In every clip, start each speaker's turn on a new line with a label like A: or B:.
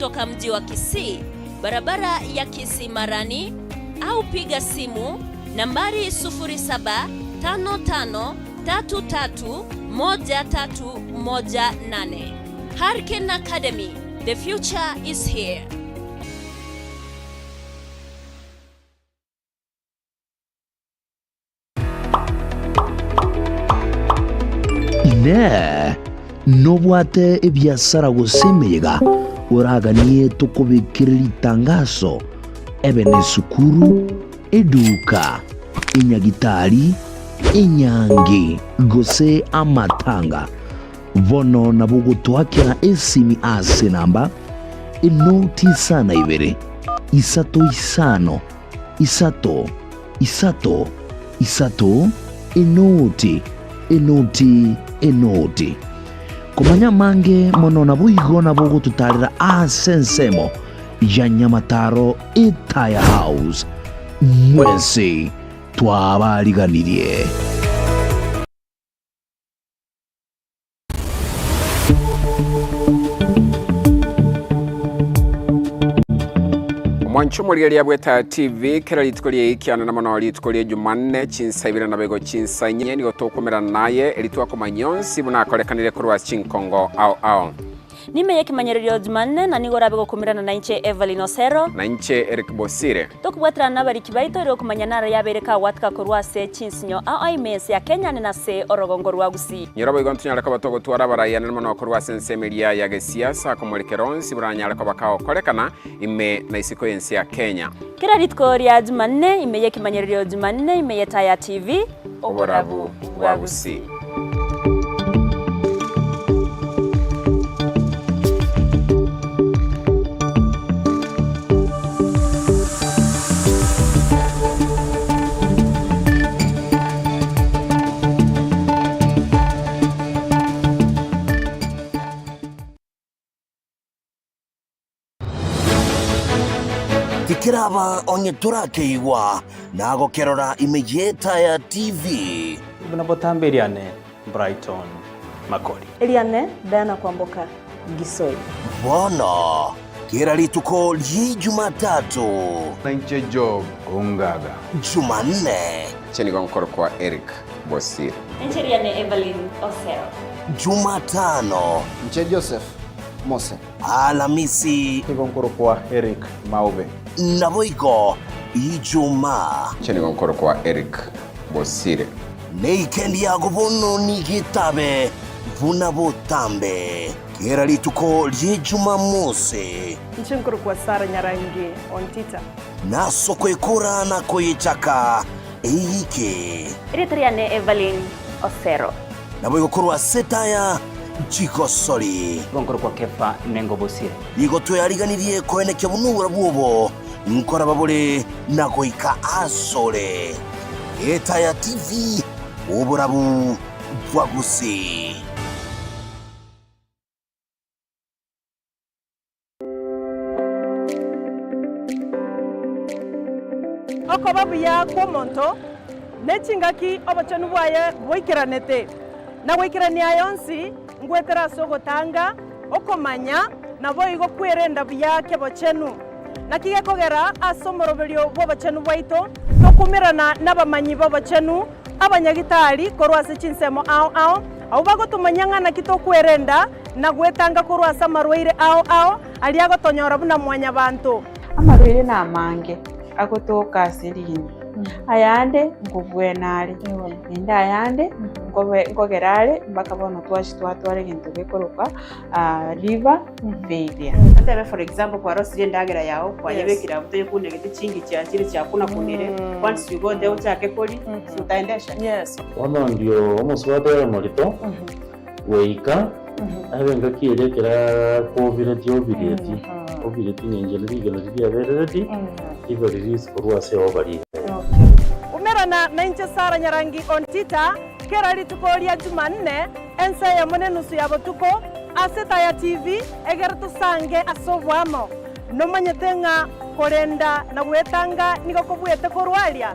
A: kutoka mji wa Kisii, barabara ya Kisii Marani, au piga simu nambari 0755331318. Hurricane Academy, the future is here.
B: Ne nobwate ebyasara gusemega uraganie tukubikirira itangazo ebene sukuru eduka inyagitari inyangi gose amatanga bono nabugutwakira esimi ase namba inoti sana ibere isato isano isato enoti kumanya mange mono nabuigo nabugututarira asensemo ya Nyamataro Entire House mwese twabariganirie.
C: Mwanchumuri ya Bweta TV kera litikolie ikiana na mwana litikolie Jumanne chinsabira na bego chinsanye ni gotokomera naye elitwa ko manyonsi bunakorekanire kurwa chinkongo ao
A: Nimeye kimanyererio Jumanne na nigora bego kumirana na inche Evelyn Osero
C: na inche Eric Bosire
A: tokubwatira nabari kibaito ro kumanyanara yabereka watka kurwa se chinsinyo ao imesi ya Kenya na se orogongo rwa gusi
C: nyorobo igontunyara ko batogo twara baraya na mwana kurwa sensemelia ya gesiasa komurekeronsi buranyara ko bakao korekana ime na isiko yensi ya Kenya
A: kira litikoria Jumanne imeye kimanyererio Jumanne imeye Taya TV
C: oborabu wa gusi.
B: Kiraba onye turakeigwa nago kerora imejeta ya TV
D: bunabotamberiane Brighton Makori
E: Eliane Diana Kwamboka Gisoi
B: bona kera lituko li Jumatatu
F: na inche Job Ungaga
B: Jumanne
C: Cheni gonkoro kwa Eric Bosire
A: inche Eliane Evelyn Osero
B: Jumatano
F: inche Joseph Mose
B: Alhamisi
D: gonkoro kwa Eric Maube
B: Naboigo Ijumaa
C: Cheni gonkoro kwa Eric Bosire
B: Neikendi ya gubono nigitabe bunabotambe kera lituko li Jumamosi
E: Nchinkuru kwa Sara Nyarangi Ontita
B: naso kwekura na koyichaka eike
A: Eliane Evelyn Osero
B: Naboigo kurwa setaya Chikosoli
D: gonkoro kwa Kefa Nengo Bosire
B: Igo tuyariganirie koeneke bunubura bwobo nkora babule nagoika asole Entire TV oborabu bwagusi
E: Oko babu ya komonto Nechingaki obachanu bwaye boikiranete Na boikirania yonsi ngwetera sogotanga okomanya na boigo kwerenda byake bochenu Nakige kogera asomoroberio bwabachenu bwaito tokumirana n'abamanyi b'abachenu abanyagitari korwase chinsemo ao bagotumanyanga na kitokwerenda na gwetanga korwasa marwaire ao aliago tonyora buna mwanya bantu
G: amarwaire na mange agotoka sirini ayande ngubwenare nenda ayande ngogerare mpaka bono twatware gintu gekoroka liver failure
H: atebe for example kwa rosi ndagera yao kwa yebekira butoye kunde giti chingi cyakiri cyakuna kunire once you go there uchake koli utaendesha
I: ono ndio omuswatera molito weika abenga kirekera covid obireti ningeliriga nabyaberereti ibaririsko rwase obari
E: umerana na inche Sara Nyarangi Ontita kera litukolia Jumanne ense ya monenusu ya botuko aseta ya TV egertu sange asovwamo no manyetenga korenda na gwetanga niko kubwete korwalia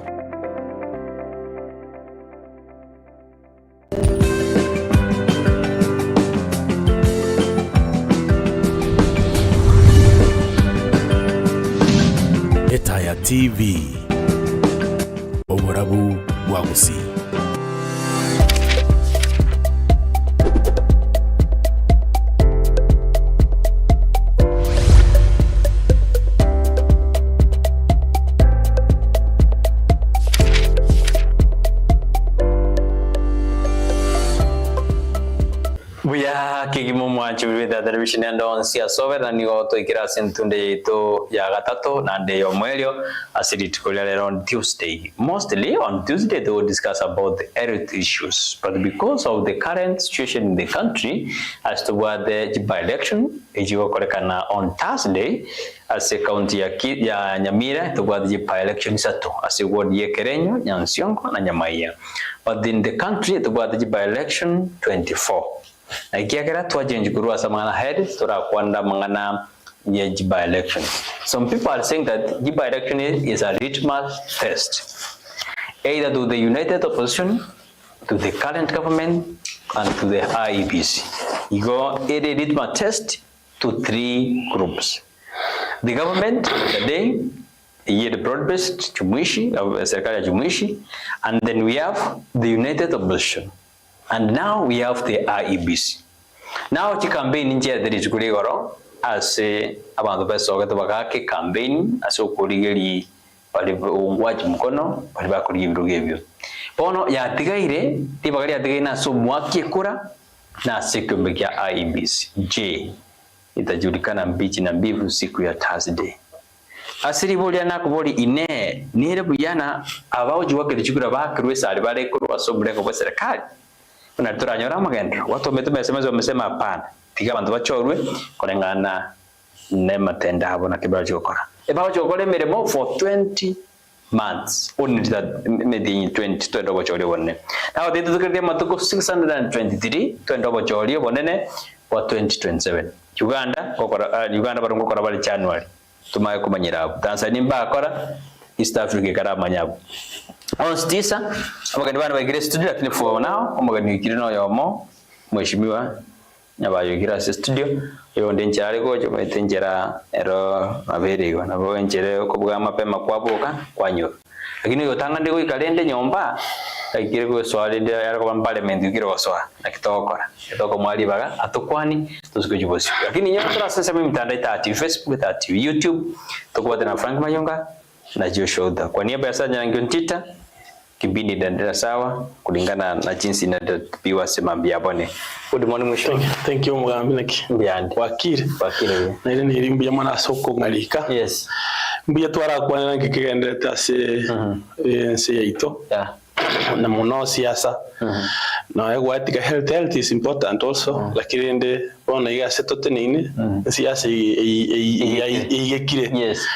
J: TV Oburabu Bwagusi.
K: Buya kigimo mwachi with television and on sia sover na nigo to ikira sentunde to ya gatatu na de omwelio asidi tukolele on Tuesday. Mostly on Tuesday they will discuss about the health issues, but because of the current situation in the country as to what the by-election ijiwa korekana on Thursday as a county ya Nyamira to what the by-election sato as a ward ye Kerenyo Nyansiongo na Nyamaya, but in the country to what the by-election 24 na ikiagera tuajenji kurua sa mangana head tora kwanda mangana ye by election. Some people are saying that the by election is a litmus test, either to the united opposition, to the current government, and to the IEBC. You go a litmus test to three groups: the government today, the broad-based jumuishi, serikali ya jumuishi, and then we have the united opposition. And now we have the IEBC. Now the campaign in Jia is good as about the best of the campaign as a colleague watch Mukono, Palibaku. Pono ya Tigaire, Tibagaria Tigana so Mwaki Kura, na Sekumbekia IEBC. J. Itajulikana mbichi na mbivu siku ya Thursday. Asiri boliana kuboli ine, nire buyana, abauji wake lichukura bakiruesa alibale kuru asobreko kwa serikali. Una turanyora magendo watu wametumesemezo wamesema hapana tiga bantu bachorwe kolengana ne matenda habo na kibara chokora eba chokore meremo for 20 months only that maybe 20 to dobo chori wonne now they do the matuko 623 to dobo chori wonne for 2027 Uganda kokora Uganda barungo kora bali January tumaye kumanyira Tanzania mbakora East Africa kara manyabu on stisa amagani bana bagire studio lakini for now amagani kirino yomo mheshimiwa Nyabayo gira studio yonde nchare ko cyo metenjera ero aberego nabo enjere ko bwa mapema kwabuka kwanyo lakini yotanga ndiko ikalende nyomba akire ko swali ndio yara ko parliament ikire waswa nakitokora kitoko mwali baga atokwani tusuko jibosi lakini nyo turasese mitandao itati Facebook itati YouTube tukwa na Frank Mayonga na Joshua Oda. Kwa niaba ya Sanya Ngiontita kipindi dandera sawa kulingana na jinsi inavyopiwa semambia bone. Good morning mwisho.
L: Thank you Mugambileki.
K: Mbiande.
L: Wakire.
K: Wakire.
L: Na ile ni rimbu ya mwana soko ngalika.
K: Yes.
L: Mbiya twara kwa nange kigendeta se se yaito.
K: Yeah.
L: Na muno siasa. Na yego atika health is important also. Lakini ende bona iga setote nini siasa igekire.
K: Yes.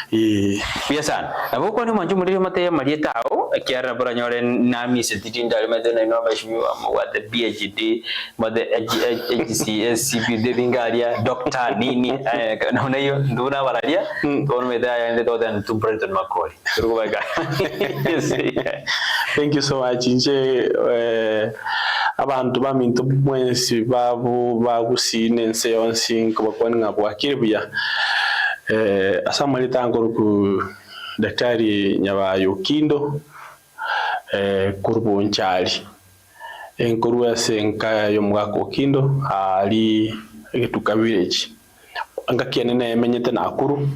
K: Biasa. Aboko ni manju muri mate marieta au akiara branyore nami setitinda limete na inova shimiwa what the PhD but the HCSCP de bingaria doctor nini naona hiyo nduna walalia tono meda yaende todan to Brighton Makori. Turubaga.
L: Thank you so much. Nje abantu baminto mwensi babu bagusine nse yonsi kubakwana ngabwakire buya asamali tangoro ku Daktari Nyabayo Okindo kurbo nchali enkorwa senka yo mwako Okindo ali etuka village angakiane na emenyete na akuru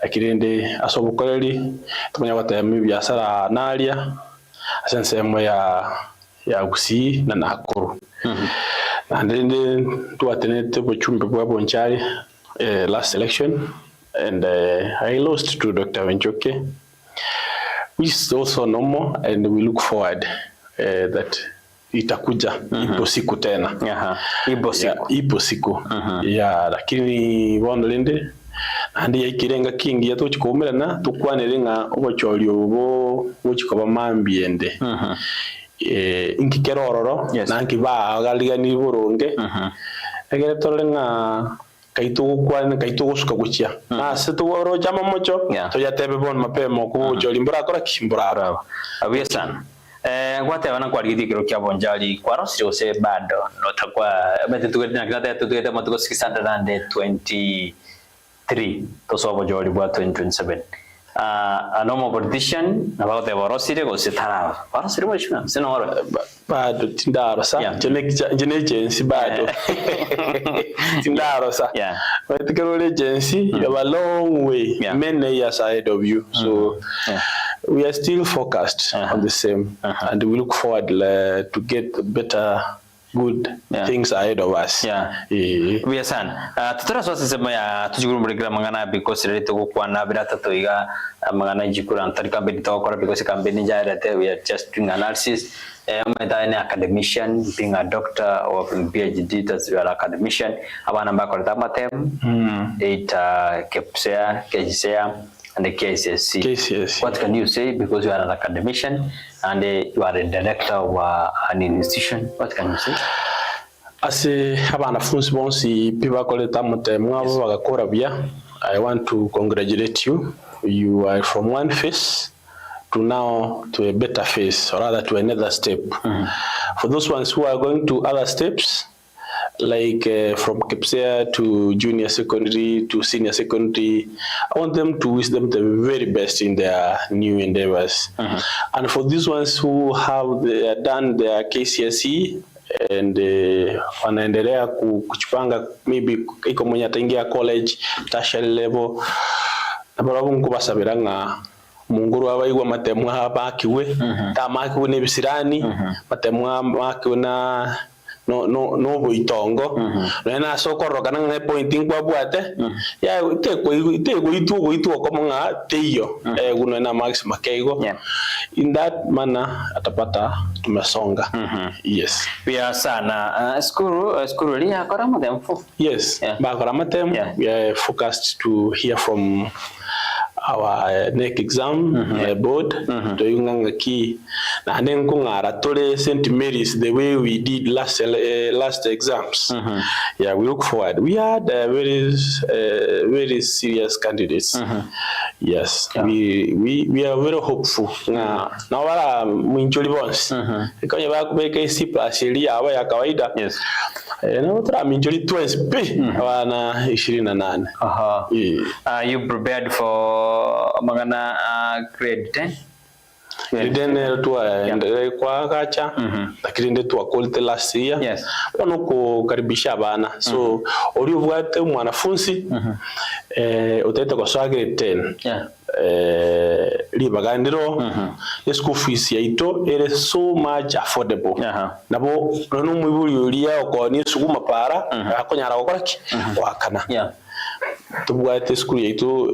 L: akirende asobokoreri tumanya batayami byasara nalia asensemo ya gusi na nakuru na ndende tuatenete bochumbe bwa bonchari last election and I lost to Dr. Wenchoke, which is also normal, and we look forward that itakuja ipo siku tena. Ipo siku ya lakini bonolende andi ikirenga kingi yato chikomera na tukwanerenga obochorio bo chikoba mambiende inkikerororo nanki ba galigani boronge egere tolenga kaito suka kuchia na setu woro jama mocho to yatebe bon mapemo ko joli mbura kora kimbura
K: abia sana gwate wana kwa rigidikiro kya bonjali kwa rosi ose bado notakwa bete tuketa na tuketa matuko 623 to sobo joli bwa 2027 a normal politician about the Borosiri go sitara. Borosiri mheshimiwa sina wala
L: bado tindaro sa jene agency bado tindaro sa political agency you have a long way many years ahead of you, so we are still focused on the same and we look forward to get better good things ahead of us.
K: We are san. Tutara swasi sema ya tujuru mregira mangana because relate ko kwa na bila tatoiga mangana jikura antari campaign to okora because campaign jairate we are just doing analysis. An academician, being a doctor or PhD, as well academician. Abana mbako tamatem, 8 KPSEA, KGCSEA, and the KCSE. What can you say because you are an academician and you are a director of an institution? What can you say?
L: Ase abana funsi bonsi piba kole tamatem ngabo bagakora bia. I want to congratulate you. You are from one phase to now to a better phase, or rather to another step. For those ones who are going to other steps, like from KPSEA to junior secondary to senior secondary, I want them to wish them the very best in their new endeavors. And for these ones who have done their KCSE and wanaendelea kuchipanga, maybe iko mwenye ataingia college, tertiary level, na barabu nkubasabira nga munguru abaigwa matemwa bakiwe tamakiwe nebisirani matemwa makiwe na no boitongo na sokoroka na pointing kwa bwate ya teko itu ko mga teyo guno na max makeigo in that manner atapata tumesonga. Yes,
K: we are sana school ri akora matem.
L: Yes, ba akora matem. We are focused to hear from our next exam board to yunganga ki na nengo ngara tole St. Mary's the way we did last exams. Yeah, we look forward. We had very serious candidates. Yes, we are very hopeful. Na wala mwinjoli bonsi kwenye bakubeka isi plasheria aba ya kawaida. Yes, na utra mwinjoli twins p wana 28.
K: Are you prepared for magana grade 10?
L: Grade 10 tu kwa gacha lakini ndio tu quality last year.
K: Yes,
L: wano kukaribisha bana so uri ubwate mwanafunzi utaita kwa swa grade 10 libagandiro school fees yaito it is so much affordable. Nabo no mwibuli ulia okoni suguma para akonyara gokoraki wakana tubwate school yaito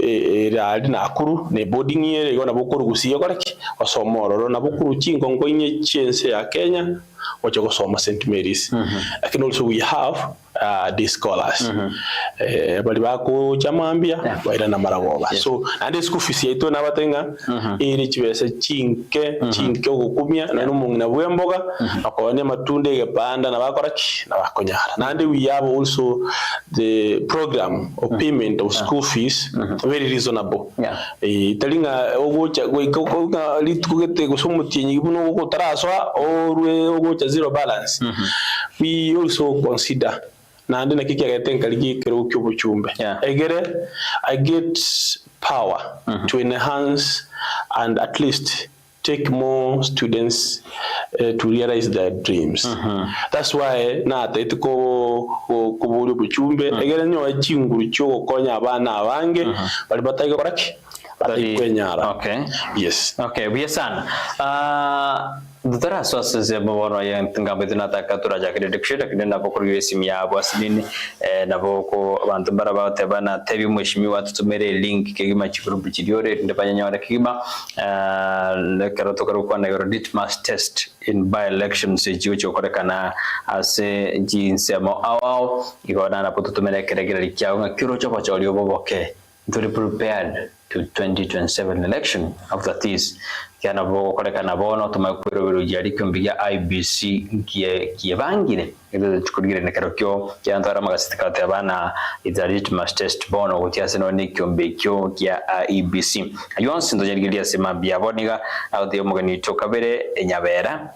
L: ali na akuru ne boarding yere igona bukuru gusiye koraki wasomororo na bukuru chingo ngoinye chense ya Kenya wacha kusoma St. Mary's. Lakini also we have these scholars bali bako chamambia baira na maragoba. So and school fees yaito na batenga iri chibese chinke okukumya na numungu na bwemboga akone matunde gepanda na bakoraki na bakonyara. And we have also the program of payment of school fees very reasonable. Talinga ogocha goika litukete gusumutinyi buno gotaraswa orwe ogocha zero balance. We also consider na ndina kiki agatenka ligi kero kyubuchumbe. I get power to enhance and at least take more students to realize their dreams. That's why na tetiko kubuli buchumbe egere nyo chinguru cyo konya abana abange bali bataiga koraki kwenyara.
K: Okay,
L: yes,
K: okay, we sana Dutara swasa zema wana yang tengah betul nata katura jakir dekshira kini nabo kuriwe simia abu asilini nabo ko bantu baraba teba na tebi mweshimi watu tumere link kegima chikuru bichidiore ndepanya nyawara kegima lekero tokaru kwa na yoro Litmus test in by elections jiwe chokore kana ase jinse mo au igona na putu tumere keregera likiao nga kiro chopa choli oboboke to be prepared to 2027 election. After this, kiana bo kolekana bono tumakwiro biro jari kumbiga IBC kiebangire ndo tukurigire nekero kyo cyantara magasitikate abana iza Litmus test bono gutiase no nikyombe kyo kya IBC yonse ndo jarigiria sema biaboniga audio mugani tokabere Nyabera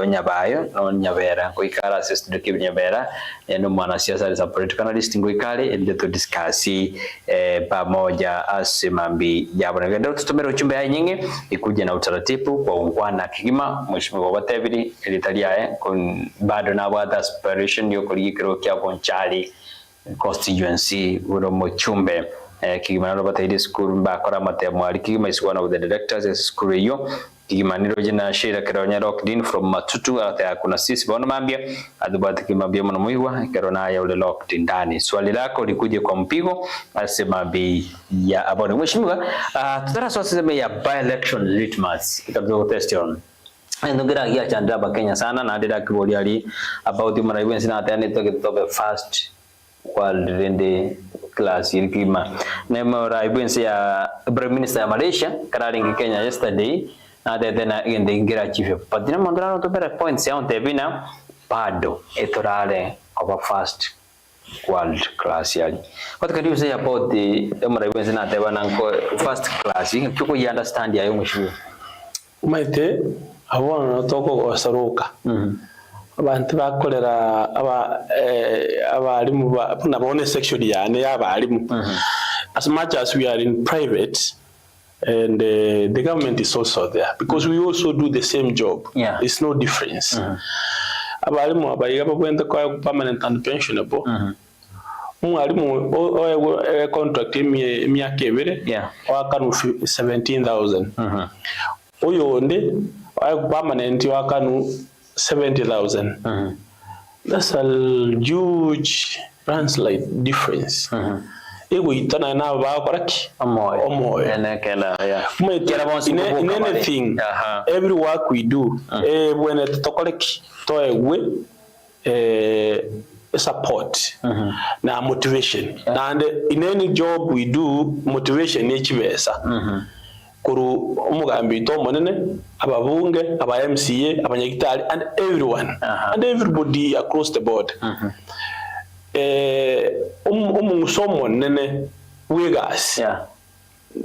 K: Nyabayo no Nyabera ko ikara assistant ke Nyabera no mwana siasa za political analyst ngo ikale ndio to discuss pamoja asemambi yaboniga ndo tutomero chumbe ya nyingi ikuje na utaratibu kwa ungwana kigima mheshimiwa Watebiri ilitalia bado na wada aspiration yo kuligiro kya konchali constituency uro mochumbe kigima no batayidi school mbakora matemo ali kigima is one of the directors of school yo kigima niro jina shira keronya locked from Matutu ata kuna sisi bono mambia adubati kimambia mno muiwa kerona ya ule locked ndani swali lako likuje kwa mpigo asema bi ya abone mheshimiwa tutara swali ya by election Litmus ikazo question ndugira ya chandaba Kenya sana na ndira kiboli ali about maraiwensi na atane to first world rende class ilkima na maraiwensi ya prime minister ya Malaysia kararingi Kenya yesterday na tena ende ngira chief but na mandra to better points ya ontebina bado etorale of first world class yali what can you say about the maraiwensi na tebana first class you understand ya yomushu
L: umaite abona toko osaruka abantu bakolera abalimu nabone section yane yabalimu as much as we are in private and the government is also there because we also do the same job. It's no difference. Abalimu abayiga babwenda kwa permanent and pensionable mwalimu contract emyaka ebere wakanu 17,000 oyo onde permanent wakanu 70,000. That's a huge translate difference. Ego itana na ba koraki omoy enekela in anything every work we do when it tokoleki to egwe support na motivation and in any job we do motivation echibesa kuru umugambi to monene ababunge aba MCA abanyagitari and everyone and everybody across the board umusomo nene wegas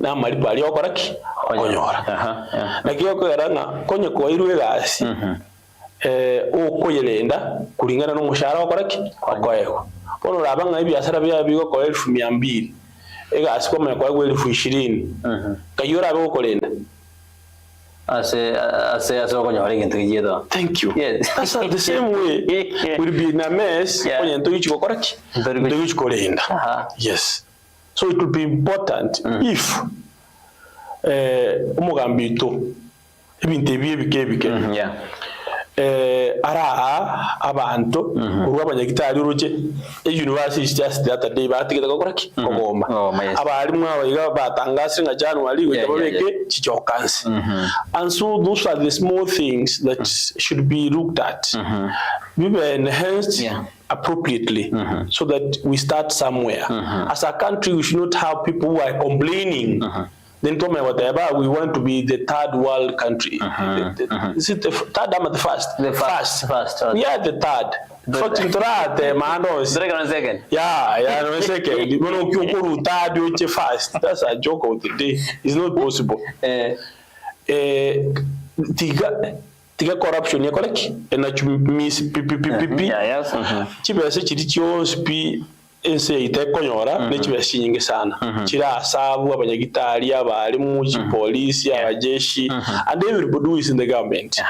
L: na maripali okoraki onyora na kiyoko yaranga konye ko irwegas okoyelenda kulingana no mushara okoraki okoyeko bono rabanga ibiasara bya bigo ko 1200 egas ko me kwa 2020 kayora abe okolenda ase okonyora into yido. Thank you. Yes. That's the same way will be in a mess when into each koraki into each kolenda. Yes. So it will be important if umugambi to ebinte bike ara abantu kuruwa abanyagitari uruke university just the other day bategeka koraki kogoma abarimu abayiga batangase nga January ngo babeke kichokanse and so those are the small things that should be looked at we were enhanced appropriately so that we start somewhere as a country. We should not have people who are complaining then told me whatever we want to be the third world country. Is it the third or the first? The first. We are the third. Second. Yeah, no second. You know, you third, you first. That's a joke of the day. It's not possible. Tiga corruption ya koleki. Ena miss pipi. Chibese chiricho spi. Ense itekonyora n'ekibesi nyingi sana kira sabu abanyagitari abalimu polisi abajeshi and everybody who is in the government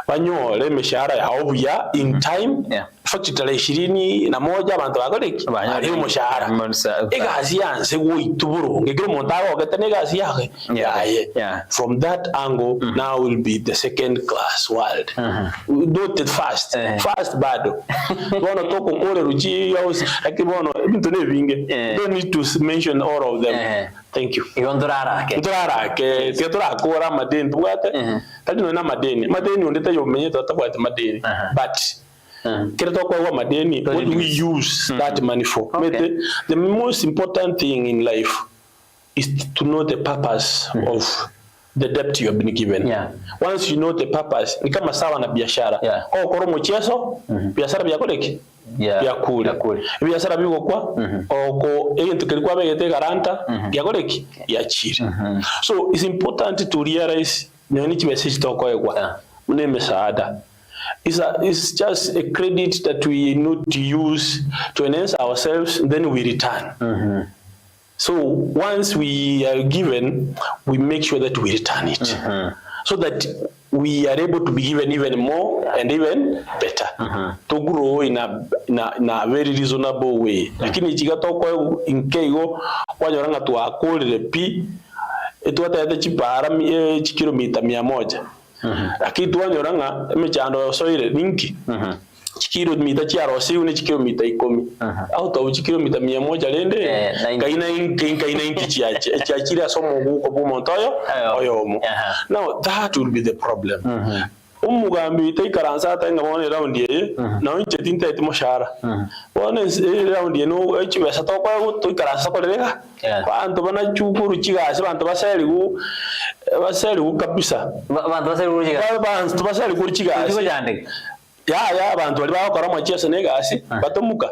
L: banyore mishahara yao buya in time fakti 21 abantu bakoreki bari umushahara igazi yanse woituburo ngegero montago gatane gazi yake from that angle now will be the second class world we do it fast bado bono toko kole ruji yose akibono ibintu nebinge don't need to mention all of them. Thank you. Ndorara ke turakora madeni bwate tadi no na madeni ondeta yo menye tatabwate madeni but what do we use that money for? The most important thing in life is to know the purpose of the depth you have been given. Once you know the purpose, ni kama sawa na biashara. Kwa koro mchezo, biashara bya koleki. Bya kule. Biashara biko kwa oko egento kilikuwa begete garanta bya koleki ya chiri. So it's important to realize nani chimesage toko kwa. Mune mesaada. It's just a credit that we need to use to enhance ourselves, then we return. So once we are given, we make sure that we return it, so that we are able to be given even more and even better, to grow in a very reasonable way. Lakini chikatoko inkego wanyoranga tuakolere pi etuata chipara kilomita 100. Lakini tuwanyoranga mechando soire ninki. Kilomita chiaro si une kilomita 10 out of kilomita 100 lende kaina inki chiachira somo guko bumontoyo oyomo. Now that will be the problem. Umugambi ikaransa tanga mone round ye na unche tinta etimoshara one round ye no chibesa to kwa to ikaransa ko lega kwanto bana chukuru chigase bantu baseli kabisa bantu baseli kuri chigase ya abantu bali bakora mu cyese negasi batomuka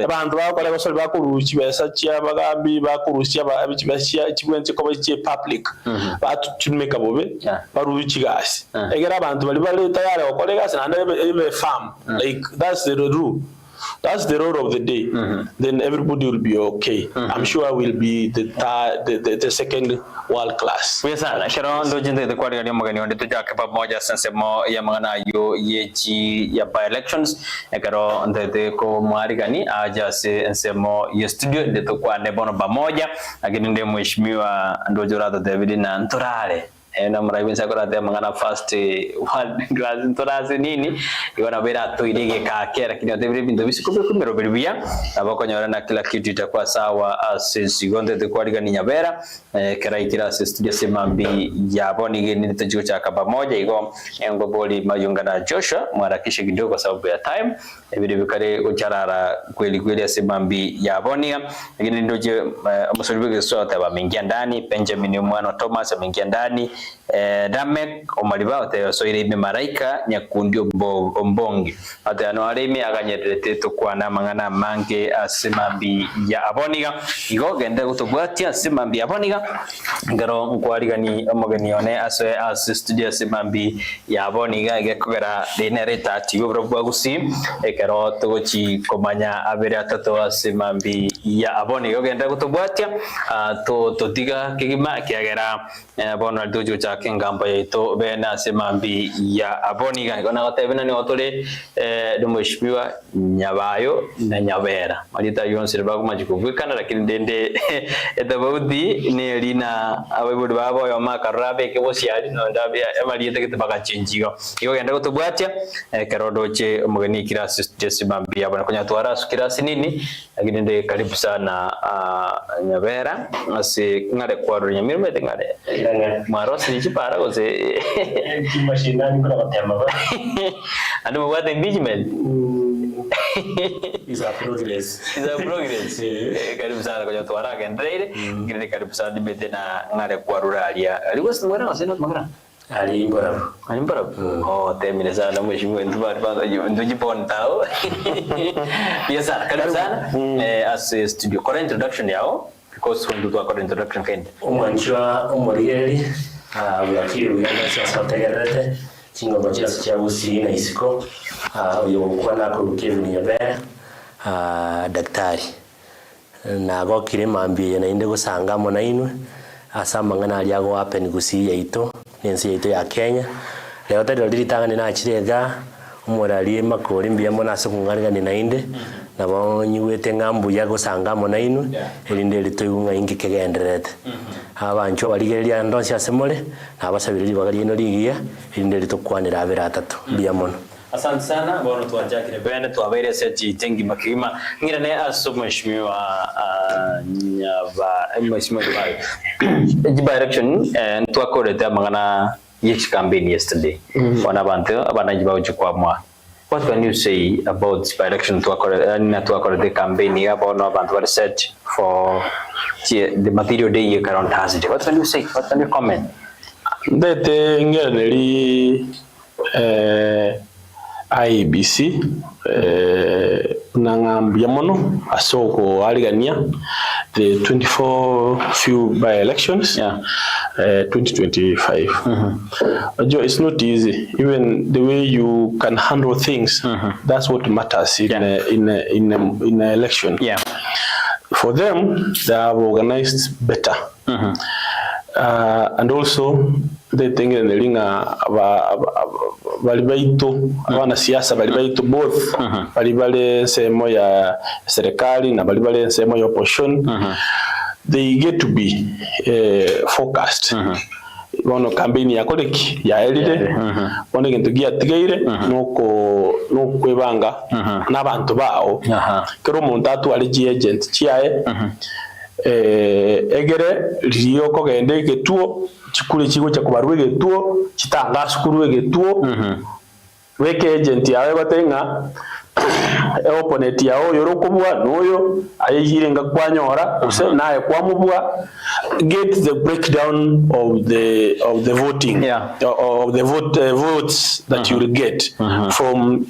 L: abantu bakora basoli bakuruki besa cya bagambi bakuruki abikibashya kibwenze ko bakiye public batumeka bobe baruki gasi egera abantu bali tayari bakora gasi na farm, like that's the rule. That's the role of the day. Then everybody will be okay. I'm sure I will be the second world class.
K: Yes, sir. Sharon, do you think the quarter of Mogani on the Jaka Moja Sensemo Yamana Yechi by elections? Ekaro on the Co Marigani, I just say and say more your studio, the Tokwa Nebono Bamoja, again in the Mushmua and Dojora David and Torare. Na mraibu sakora te mangana first one class ntorazi nini iwana bera to ilege ka kera kinyo te bindo bisikupe kumero bilibia abako nyora na kila kitu itakuwa sawa asisi gonde te kwaliga ni Nyabera kera ikira studio semambi yaboni geni tejuko cha kaba moja igo engo boli mayunga na Joshua mwarakishe kidogo kwa sababu ya time ebide bikare ucharara kweli semambi yaboni ngine ndoje amusolibe sote bamengia ndani Benjamin Mwana Thomas amengia ndani Damek omaliba ote so ire maraika nyakundi ombongi ate ano arimi aganyerete to kwana mangana mange asimambi ya aboniga igo gende gutubwatia asimambi ya aboniga ngaro nkwariga ni omogeni one aso studio asimambi ya aboniga igekogera dinereta ati obrobwa gusi ekero togochi komanya abere atatu asimambi ya aboniga gende gutubwatia to diga kigima kiagera bona dojo cha kengamba yeto bena semambi ya aboniga kona gotebena ni otole Mheshimiwa Nyabayo na Nyabera malita yonse bagumajikuvukana lakini dende etabudi ni lina abebudi babo yo makarabe ke bosiali no ndabya amaliyete kitbaga chenjigo iyo genda gutubwatia kerodoche mugeni kirasi semambi ya bana kunya twara sukirasi nini lakini nde karibu sana Nyabera ase ngare kwa Nyamirme ngare marosi chipara goze machine ni kuna batema ba ando what engagement is a progress karibu sana kwa watu waraka ndrede ngine karibu sana dibete na ngare kwa ruralia aliwasi mwana wasena magara ali mbara oh temile sana mheshimiwa ndubari bado ndujipona tao yes sir karibu sana as studio current introduction yao because when do according introduction kind
J: umwanchwa umoriyeri abakiri uyanga sasa tegerete kingo bajya cya busi na isiko uyo kwa nako Kevin Nyabera daktari na gokire mambiye na inde gusanga mo nainwe asama ngana ali ago happen gusi yaito nensi yaito ya Kenya leo tado liritanga na chirega umurali Makori mbiyamo naso kungarga ni nainde nabonyiwete ngambu yago sanga mo nainwe elinde litoyunga ingi kegenderete abancho baligeria ndonsi asemole nabasabiriri bagali no ligia elinde litokwanira abera atatu biyamono.
K: Asante sana bono tuanjakire bene tuabere seti tengi makima ngira ne aso Mheshimiwa Mheshimiwa direction twakorete mangana yechi campaign yesterday wana bantu abanajiba uchukwa mwa. What can you say about this election to the campaign about no abantu were set for the material day around Thursday. What can you say? What can you comment?
L: That ngereli IEBC nangambia mono asoko aligania the 24 few by elections 2025. It's not easy. Even the way you can handle things, that's what matters in an election. For them, they have organized better. And also they think in the linga balibaito wana siasa balibaito both balibale semo ya serikali na balibale semo ya opposition. They get to be focused. Bono campaign ya koleki ya elide bono gento gia tigeire no kwebanga n'abantu bao kero umuntu atwali agent chiae egere liyo kogende getuo chikule chigo cha kubarwe getuo chitanga sukuru getuo weke agent yawe batenga opponent yao yorokubwa noyo ayirenga kwanyora use naye kwamubwa get the breakdown of the voting of the votes that you will get from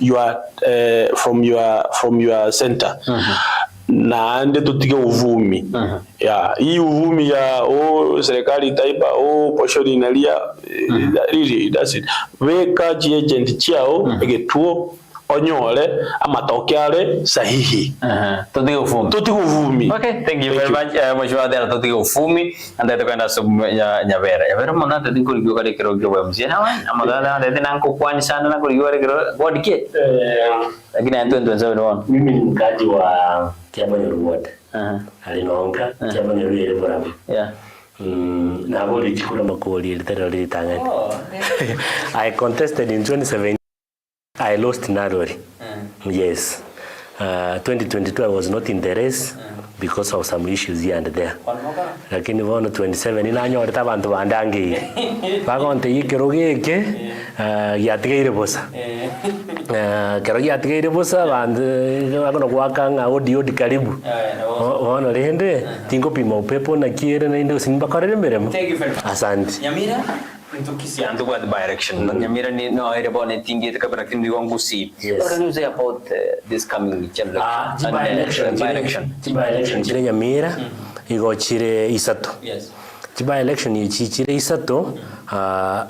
L: your center. Na ande tutige uvumi hii uvumi ya serikali taifa posho inalia really that's it weka agent chao egetuo onyole amatokeale sahihi
K: tutige uvumi. Okay, thank you very much mheshimiwa Adela, tutige uvumi ande tukwenda Nyabera mona tadinko ligyo kale kero gyo mzee na amadala ande nanko kwani sana na ligyo kero godike lakini antu ndio
J: mimi ni mkaji wa Kiabanyo ward alinaonka Kiabanyo ile bora na boli chikura Makori literally tangani. I contested in 2017. I lost narrowly. Yes. 2022 I was not in the race because of some issues here and there. Lakini vono 27 inanyoreta abantu bandangi. Bagonte yikirogeke yatigire bosa. Kero yatigire bosa bandu bagono gwakanga audio karibu. Vono rende tingo pima upepo na kiere na inde usimbakorere mbere.
K: Thank you very much.
J: Asante.
K: Nyamira Ntukisi antu kwa the by-election. Nyamira ni no erebone tingi kabla kindi wangusi. What can you say about this coming by-election?
J: By-election chire Nyamira igo chire isato. Yes. By-election chire isato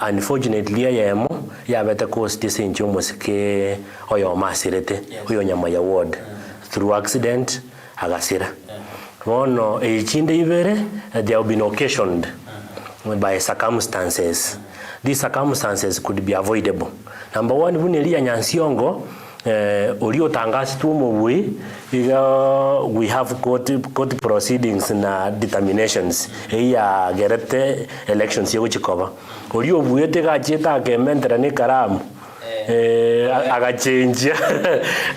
J: unfortunately yemo yabeta cost sencho mosike oyo masirete oyo Nyamaya ward through accident agasira. Wono chinde ibere they have been occasioned by circumstances. These circumstances could be avoidable. Number one, bunelia nyansiongo ulio tangasi tu mubui we have court proceedings na determinations ya gerete elections yego chikoba ulio buete ga cheta ke mentra ne karamu agachenja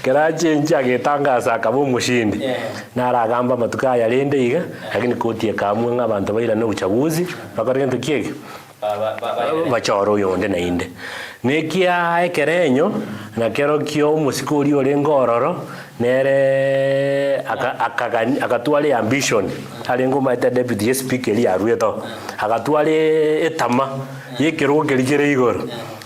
J: kera chenja agetangaza akabo mushindi naragamba matuka ya lende iga lakini koti yakamwe nk'abantu bayira no uchaguzi bakarigento kiege bachoro yonde na inde nekia ekerenyo na kero kyo umusikuri ole ngororo nere akatwale ambition alengo maita deputy speaker ya rueto akatwale etama yekero keligere igoro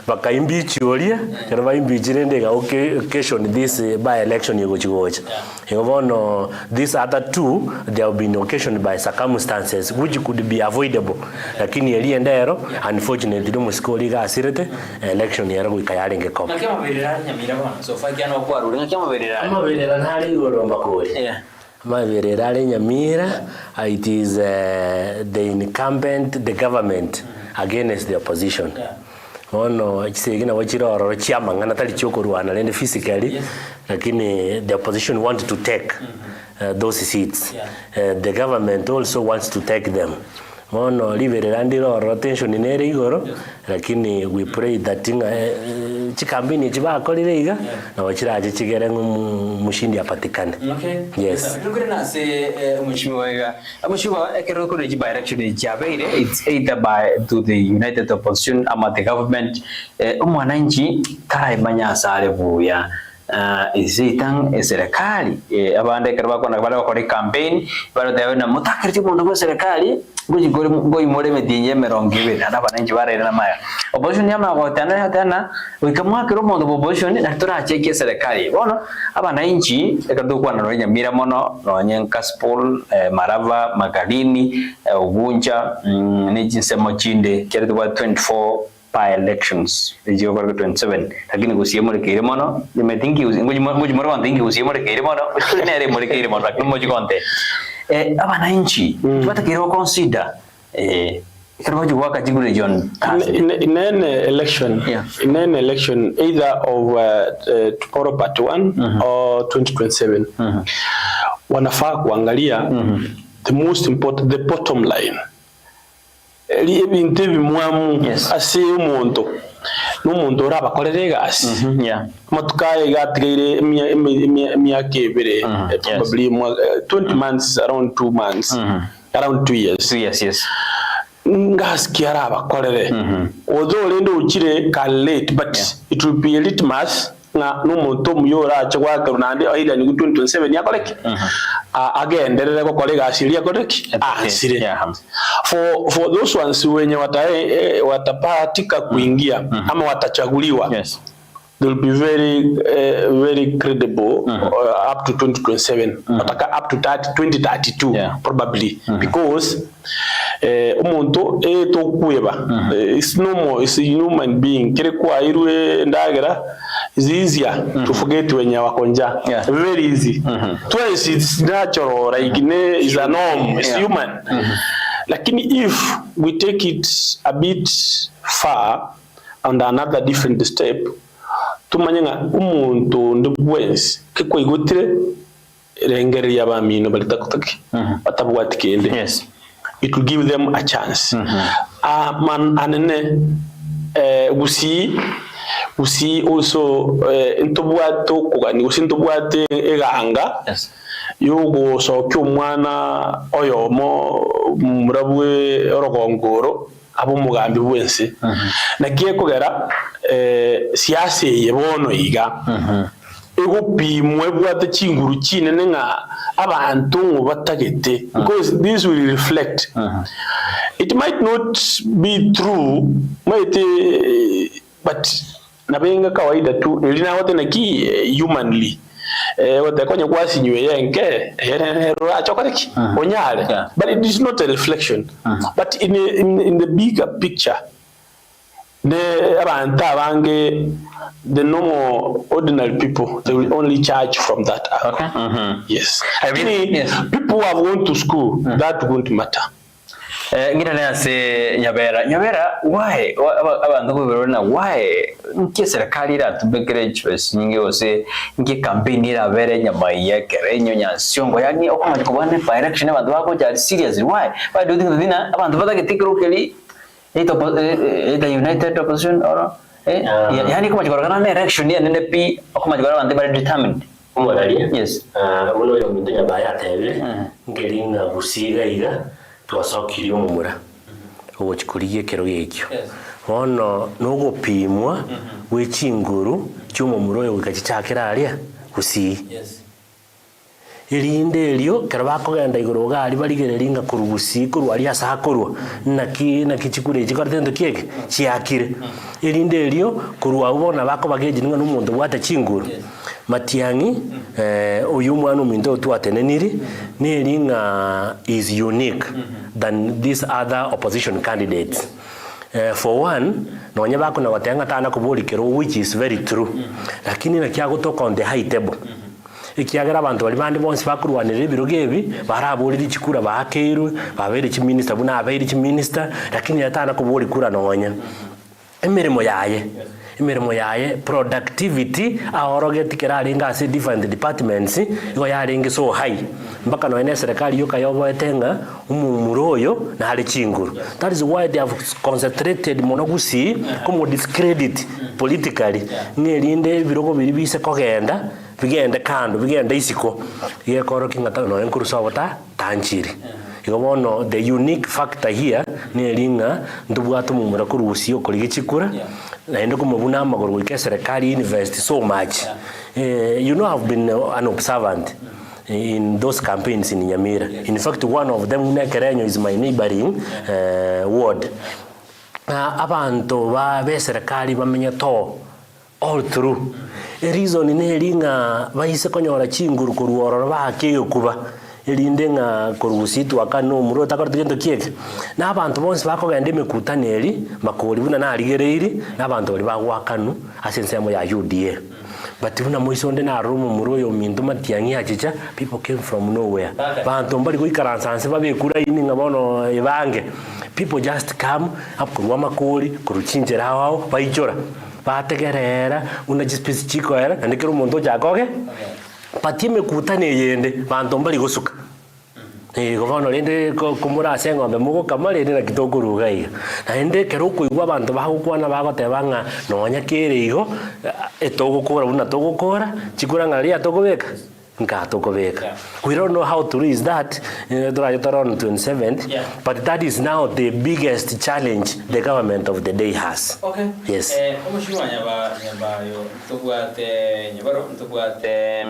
J: bakaimbichi olia kero baimbichire ndega occasion this by election yego chigocha yobono these other two they have been occasioned by circumstances which could be avoidable lakini elie ndero unfortunately do musikoli ga asirete election yero gukayarenge koma
K: nakema berera Nyamira bana so fa kyano kwaru nakema berera
J: ntari igoro Makori maberera Nyamira it is the incumbent the government against the opposition. Ono chisegina wachiroro chiama ngana tali chokorwana lende physically lakini the opposition want to take those seats. The government also wants to take them. Ono liberera ndiro rotation inere igoro lakini we pray that chikambini chibakolire iga na wachiraje chigere mushindi apatikane. Yes.
K: Lugure na se mheshimiwa ekero ko ji by election Nyabera it's either by to the united opposition ama the government umwananchi tarai manya sare buya izitang serikali abande kerba kona bale bakora campaign bale tawe na mutakiriti mundu wa serikali ngo imore medinye 20 ana bananji barera na maya opposition yama gotana hatana wikamwa kero mundu opposition na turacheke serikali bono abananji ekadukwa na Nyabera mono no Nyenkaspol Marava Magarini Ugunja ni jinsemo chinde kero 24 by elections ejo kwa 27 lakini kusiemo kile mono nimetingi ngoji moro wantingi kusiemo kile mono nere mo kile mono lakini moji konte abananchi batakiro consider kero jwa ka jigu region
L: in an election either of tomorrow part 1 or 2027 wanafaa kuangalia the most important, the bottom line ebintu bimwamu ase umuntu n'umuntu oraba korere gasi matukaye gatigire myaka ebere probably 20 months around 2 months around 2 years ngas kiaraba korere although lendo uchire ka late but it will be a litmus na n'umuntu muyora chwa karunande aida ni 2027 yakoleke again derere ko kolega asilia koreki sire for those ones wenye watapatika kuingia ama watachaguliwa they will be very credible up to 2027 wataka up to 2032 probably because umuntu to kueba it's normal, it's a human being kire kwa irwe ndagera is easier to forget when you wakonja very easy twice it's natural like is a norm, it's human lakini if we take it a bit far on another different step tumanyanga umuntu ndubwensi kiko igotire rengeri yabamino balitakutaki batabwatikende it will give them a chance man anene usi also intobwato kugani usi intobwate eganga yugo sokyo mwana oyomo murabwe orogongoro abo mugambi bwense nagiye kugera siasa yebono iga egupimwe bwate chinguru kinene nga abantu batagete because this will reflect it might not be true but nabenga kawaida tu elina wote naki humanly wote kwenye kwasi nywe yenke achokoreki onyale but it is not a reflection but in the bigger picture the normal ordinary people they will only charge from that yes I mean people who have gone to school that won't matter
K: ngira nase Nyabera why abantu kuberona why nke serikali iratubekere choice nyingi ose nke campaign irabere Nyabaya kerenyo nyansongo yani okomanje kubane by election abantu bako jari serious why do you think that abantu batagetikiro keli the united opposition or yani kuma chikora na election ya NNP kuma chikora abantu bari determined
J: umwagalia uno yo muntu Nyabaya tebe ngelinga gusiga iga twasokiri umumura uwo chikuriye kero yekyo ono nugo pimwa wechinguru cyumumuro yo gachichakira alia gusi irinde elio karabako genda igoro gali baligerelinga kurugusi kuru alia sakorwa nakichikure chikartendo kieke chiakire irinde elio kurwa ubona bako bageje ninga n'umuntu bwata chinguru Matiangi uyu mwana umindo tuateneniri niringa is unique than these other opposition candidates. For one, nonya bako na watenga tana kubulikero which is very true. Lakini na kiago toka on the high table. Ikiagera abantu bali bandi bonse bakurwanira ibiro gebi barabulira chikura bakeirwe babere chi minister buna abere chi minister lakini yatana kubulikura nonya. Imirimo yaye productivity ahoroget kiraringa ase different departments iko yaringi so high mpaka no ene serikali yoka yoboetenga umumuroyo na hali chinguru. That is why they have concentrated monogusi como discredit politically ngelinde birogo biribise kogenda bigende kando bigende isiko yekoro kinga no enkuru sobota tanchiri Ikabono the unique factor here ni linga ndubwatu mumura kurusio kuligichikura na endo kumubuna amagoro wike serikali invest so much. You know, I've been an observant in those campaigns in Nyabera. In fact, one of them is my neighboring ward. Abantu ba serikali bamenya to all through. A reason in linga baise konyora chinguru kuruoro ba kekuba. Elinde nga korusitu akano muro takartugendo kieke na abantu bonse bakogende mekutaneri Makori buna na aligereiri na abantu bali bagwakanu asensemo ya UDA. But buna moisonde na rumu muro yo mindu matiangi achicha, people came from nowhere. Bantu mbali kuikaransanse babekura ini ngabono ebange. People just come up kurwa Makori kuruchinjera hao baichora bategerera una jispisi chiko era ndikero muntu jakoge patime kutane yende bantu mbali gosuka govono rende kumura sengombe mugo kamare na kitoguru gai na ende kero kuigwa bantu bagukwana bagotebanga nonya kirigo etogukura una togukura chikura ngari atogobeka nkatogobeka. We don't know how to reach that on 27th, but that is now the biggest challenge the government of the day has.
K: Okay.
J: Yes.
K: Omushiwa Nyabayo tugwate Nyabaro tugwate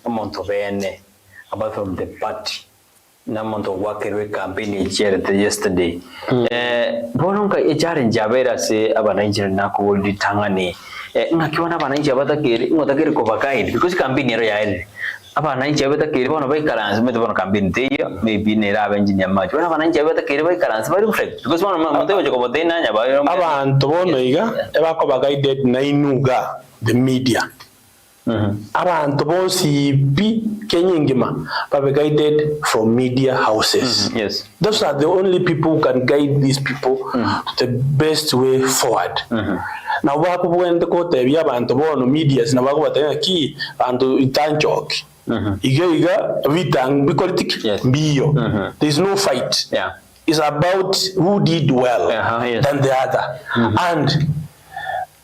K: omuntu bene about from the party na muntu wakerwe campaign cherete yesterday. Bononga challenge Nyabera se abananchi nako litangani. Ngakiona abananchi abatakeri ngotakeri kubakaidi because campaign yero yaende. Abananchi abatakeri bono baikaranze mete bono campaign teyo maybe nera abenjinya macho bona abananchi abatakeri baikaranze bari reflect because bono mutego chokobotena Nyabayo
L: abantu bono iga ebako bagaided na inuga the media. Abantu bonsi bi kenyingima babe guided from media houses.
K: Yes,
L: those are the only people who can guide these people to the best way forward. Na wako bwende ko tebya abantu bono medias na bako batenya ki bantu itanchoki iga vitang bipolitik biyo. There is no fight. It's about who did well than the other and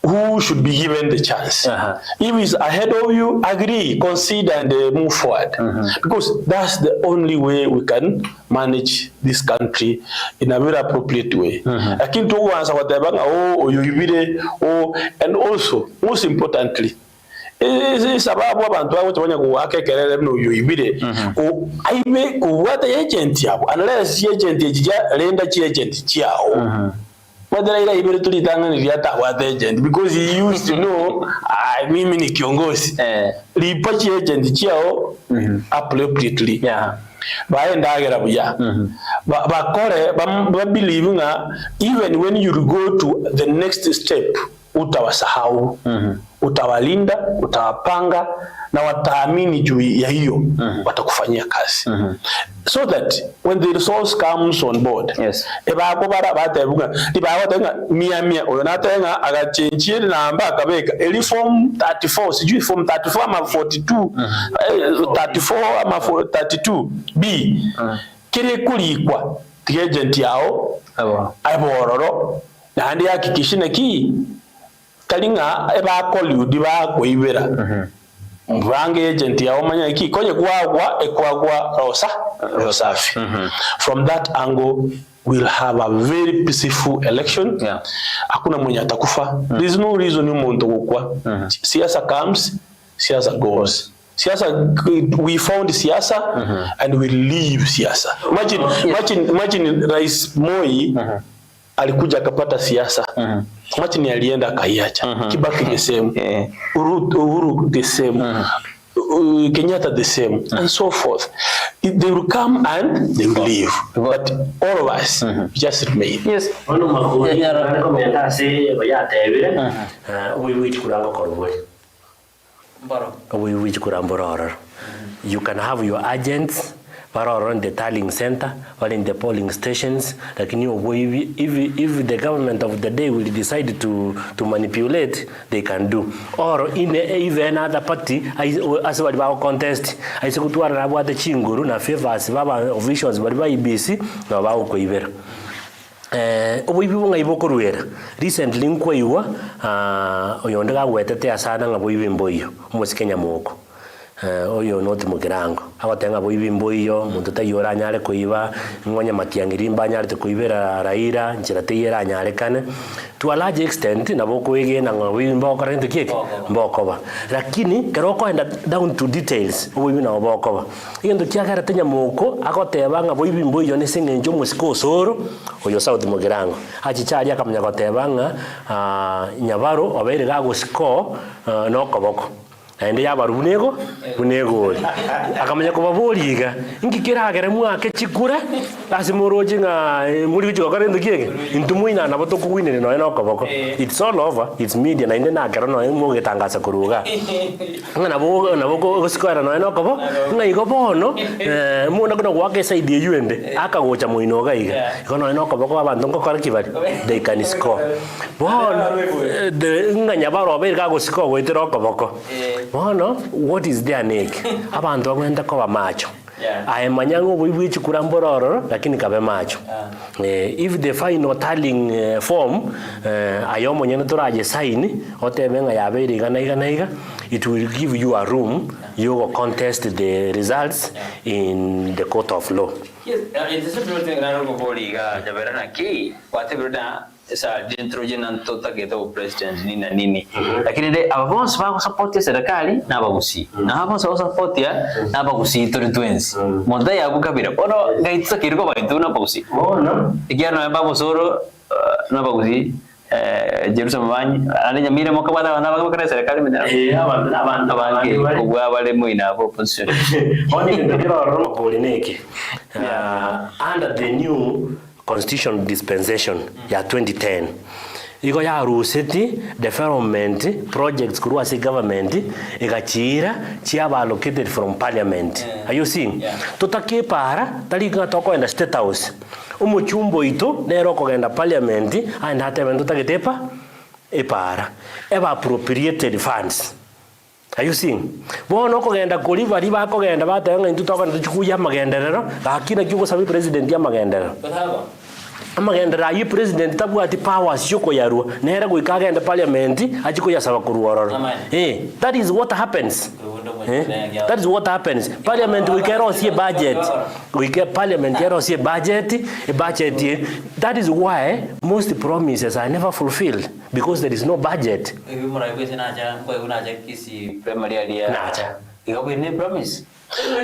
L: who should be given the chance. If he's ahead of you, agree, consider and move forward. Because that's the only way we can manage this country in a very appropriate way. And also, most importantly, sababu abantu bawutanya kuwake kelele no yoibire aibe kuwata agent yabo unless agent ejija lenda chi agent chiao. Whether ila ibere tulitanga ni liata wata agent because he used to know mimi ni kiongozi lipachi agent chiao appropriately. Baenda agera buya bakore ba believe nga even when you go to the next step utawasahau, utawalinda, utawapanga na wataamini juu ya hiyo watakufanyia kazi. So that when the resource comes on board, eba ko bara batebunga tibawatenga mia oyonatenga agachenjie namba akabeka eli form 34 sijui form 34 ama 42 34 ama 32 b kire kulikwa the agent yao abororo na handi hakikishina ki kalinga eba koludi ba koibera mvange agent ya omanya iki konye kwagwa rosafi. From that angle we'll have a very peaceful election. Hakuna mwenye atakufa. There is no reason umuntu gukwa. Siasa comes, siasa goes. Siasa, we found siasa and we leave siasa. Imagine Rais Moi alikuja akapata siasa. Imagine alienda akaiacha. Kibaki the same. Uhuru the same. Kenyatta the same, and so forth. They will come and they will leave, but all of us just remain. Yes. You can have your agents around the tallying center or in the polling stations, like if the government of the day will decide to manipulate, they can do. Or in even other party, as well contest, I say to about the chinguru na favors baba officials but by IBC na ba ko ibera. Obibi iboko ruera. Recently nkwewa oyondaga wetete asana ngabo ibimboyo. Musikenya moko. Oyo not mugirango.
J: agotenga boibimbo iyo muntu tayora nyare kuiba ngonya matiangirimba nyare te kuibera raira njira teyera nyare kane to a large extent na boko ege na ngwimbo korente kike mbokoba lakini keroko enda down to details obibi na bokoba igendo kiagara tenya moko agoteba nga boibimbo iyo nesenge njo musiko soro oyo South Mugirango achichari akamenya goteba nga Nyabaro obere gago siko no koboko ende yabarunego bunego akamenya kubaburiga ngikiragere mwake chikura asimoroje nga muri bicho karendo kiege intumuina na boto kuwinene no koboko it's all over it's media na inde nakara no mu getangaza kuruga ngana bogo square no kobo ngai bono muna kuna gwake side yuende akagocha muinoga iga ikono no koboko abantu ngokora kibari they can score bono de nganya baro berga go score wetero koboko bono what is their neck abantu bagwenda ko bamacho ayemanyango bwibichi kurambororo lakini kabe macho if the final tallying form ayomo nyene toraje sign otebenga yabere igana it will give you a room you go contest the results in the court of law.
K: Yes, it's a thing na go boliga Nyabera na ki whatever sa dentro jenanto taketo president nini lakini de abons ba support ya serikali na bagusi na abons ba support ya na bagusi twenzi monda ya bukabira ono gaitsa kiriko baitu na bagusi ono ikiano ba bosoro na bagusi Jerusalem ananya mire mo kabada na bagakara serikali mena abantu bange kubwa bale muina bo position
J: oni ndikira rono polineke under the new constitutional dispensation ya 2010 iko ya ruseti development projects kurwa si government igachira chia allocated from parliament are you seeing tutake para talika toko enda state house umuchumbo ito nero kogenda parliament and hatemendo tagetepa epara eba appropriated funds. Are you seeing? Bono kogenda kuliva riba kogenda batanga intu toka ntukuya magenderero akina kyuko sabi president ya magenderero amagendera yi president tabu ati powers yoko yarua nera guikagenda parliament achiko yasaba kuruororo that is what happens. That is what happens. Parliament we cannot see a budget. We get parliament cannot see a budget. That is why most promises are never fulfilled because there is no budget.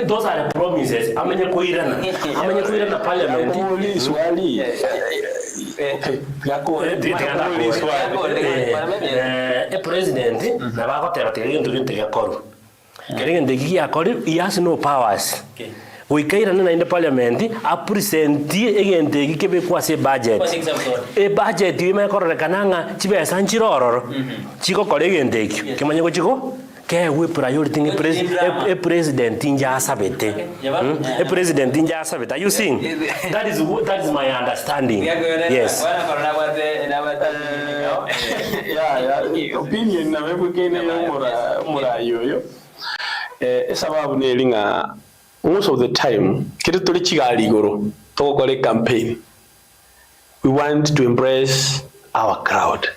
J: Those are the promises. Amenye kuirana parliament.
L: Swali. Okay.
J: A president na bako teratere ndu ya koru. Kerenge ya koru he has no powers. We kairana in the parliament a present egente gikebe kwa se budget. E budget yime korore kananga chibe sanchiroro. Chiko kolegende ikyo. Kimanye ko chiko? Ke we priority a president inja sabete. A president inja sabete. Are you seeing? That is my understanding. Yes.
L: Opinion na wewe kene mura yoyo. Sababu nelinga most of the time kitu tuli chigali goro to kole campaign. We want to impress our crowd.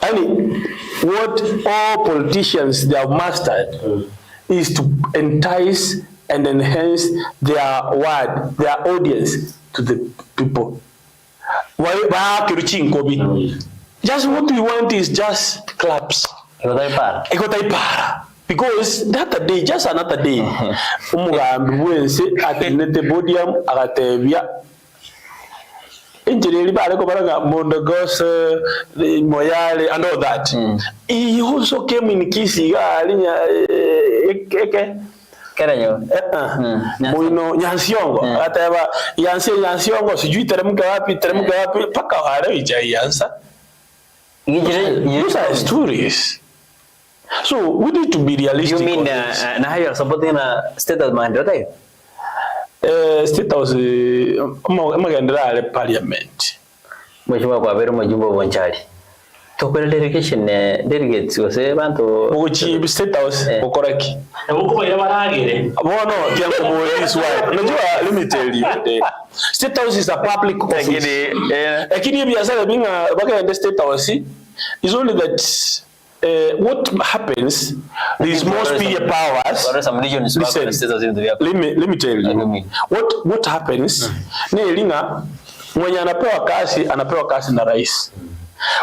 L: I mean, what all politicians they have mastered is to entice and enhance their audience to the people. Just what we want is just claps. Because that day, just another day, umugambi wense atenete podium agatebya engineer barako baraga mondogos moyale and all that. He also came in Kisiga alinya eke
K: Keranyo.
L: Muino Nyansiongo. Ataba Nyansiongo sijui teremka wapi paka wale ijayansa. Those are stories. So we need to be realistic.
K: You mean na hayo supporting na state of mind right?
L: State house magendera parliament.
K: Mheshimiwa kwa bero majumbo bonchari. Tokole delegation delegates wase bantu
L: uchi state house okoraki.
J: Uko ira baragire.
L: Bono kiango boys why. Unajua let me tell you. State house is a public office. Lakini biashara binga baka state house is only that what happens, these more superior powers. Listen, let me tell you. What happens, Nelinga, mwenye anapewa kazi na rais.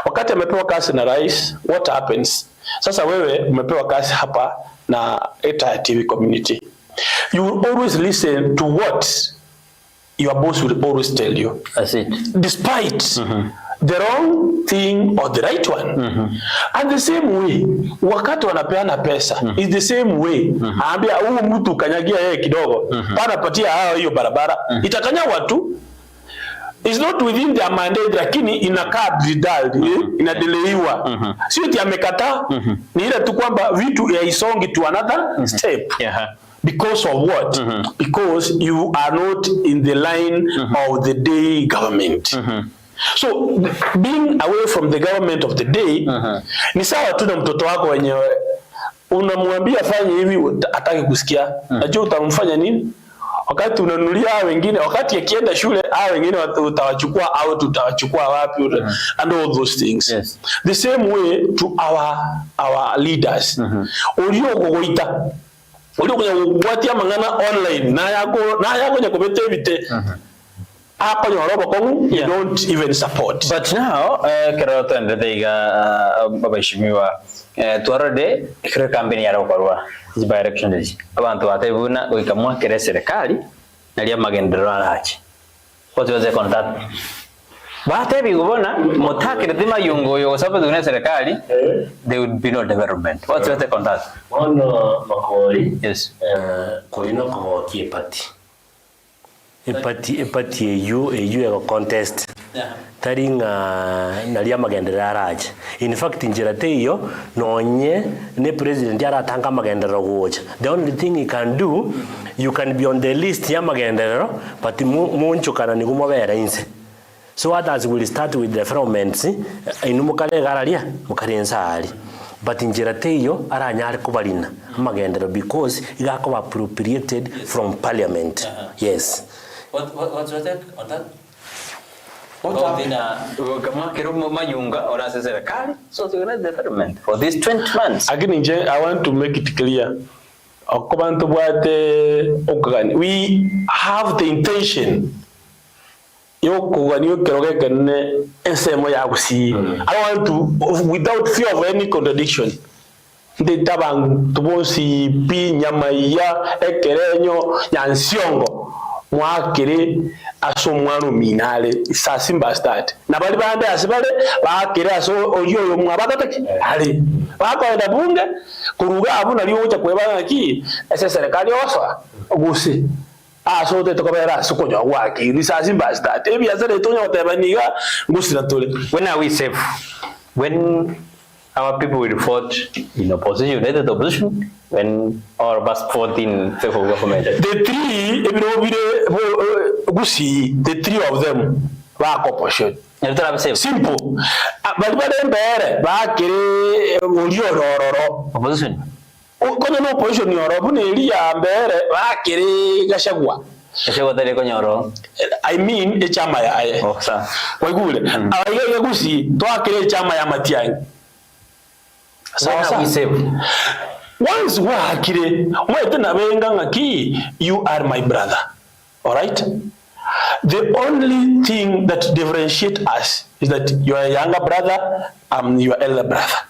L: Wakati amepewa kazi na rais, what happens? Sasa wewe umepewa kazi hapa na entire TV community. You will always listen to what your boss will always tell you.
K: That's it.
L: Despite the wrong thing or the right one. And the same way, wakati wanapeana pesa, is the same way. Aambia huyu mtu kanyagia yeye kidogo, pana patia hao hiyo barabara, itakanyagwa tu. It's not within their mandate, lakini inakaa inadeleiwa. Sio eti amekataa, ni ile tu kwamba vitu yaisongi to another step. Because of what? Because you are not in the line of the day government. So being away from the government of the day, ni sawa tu na mtoto wako wenyewe unamwambia fanye hivi ataki kusikia. Najua utamfanya nini? Wakati unanunulia wengine, wakati akienda shule wengine utawachukua au tutawachukua wapi, and all those things. The same way to our leaders. Ulio kugoita kwenye mangana online na yako nyakobete bite hapa nyoroba kongu, you don't even support.
K: But now keroto ndeteiga babashimiwa tuarode kire kampeni yaro kwarwa by election days abantu batebuna goikamwa kere serikali nalia magendero arachi what was the contact batebi gubona motakire tima yungo yo sababu dune serikali there would be no development. What was the contact
J: on Makori?
K: Yes,
J: kolino ko kiepati epati eyu contest taringa nalia magendero arachi. In fact njirate iyo nonye ne president yaratanga magendero gocha. The only thing he can do, you can be on the list ya magendero but munchukana ni gumobera inse. So others will start with developments inumukale garalia mukarensa ali. But njirate iyo aranyare kubalina magendero because igako appropriated from parliament. Yes.
K: What's that on that? So development for these 20 months.
L: Again, I want to make it clear. We have the intention. I want to, without fear of any contradiction. The tabang tubosi pi nyamaya ekerenyo nyansiongo mwakire asomwano minale isasimba start na bali bande asibale bakire aso oyo mwabatataki ali bakwenda bunge kuruga abuna liyocha kwebana ki ese serikali oswa gusi aso te tokobera sukonya waki isasimba start ebi azale tonya tebaniga gusi natole.
K: When are we safe? When our people will vote in opposition, united opposition, when all of us vote in favor of government.
L: The three of them were opposition. Simple. But
K: opposition.
L: No opposition I mean chama ya once you are my brother, all right? The only thing that differentiates us is that you are a younger brother, I'm your elder brother.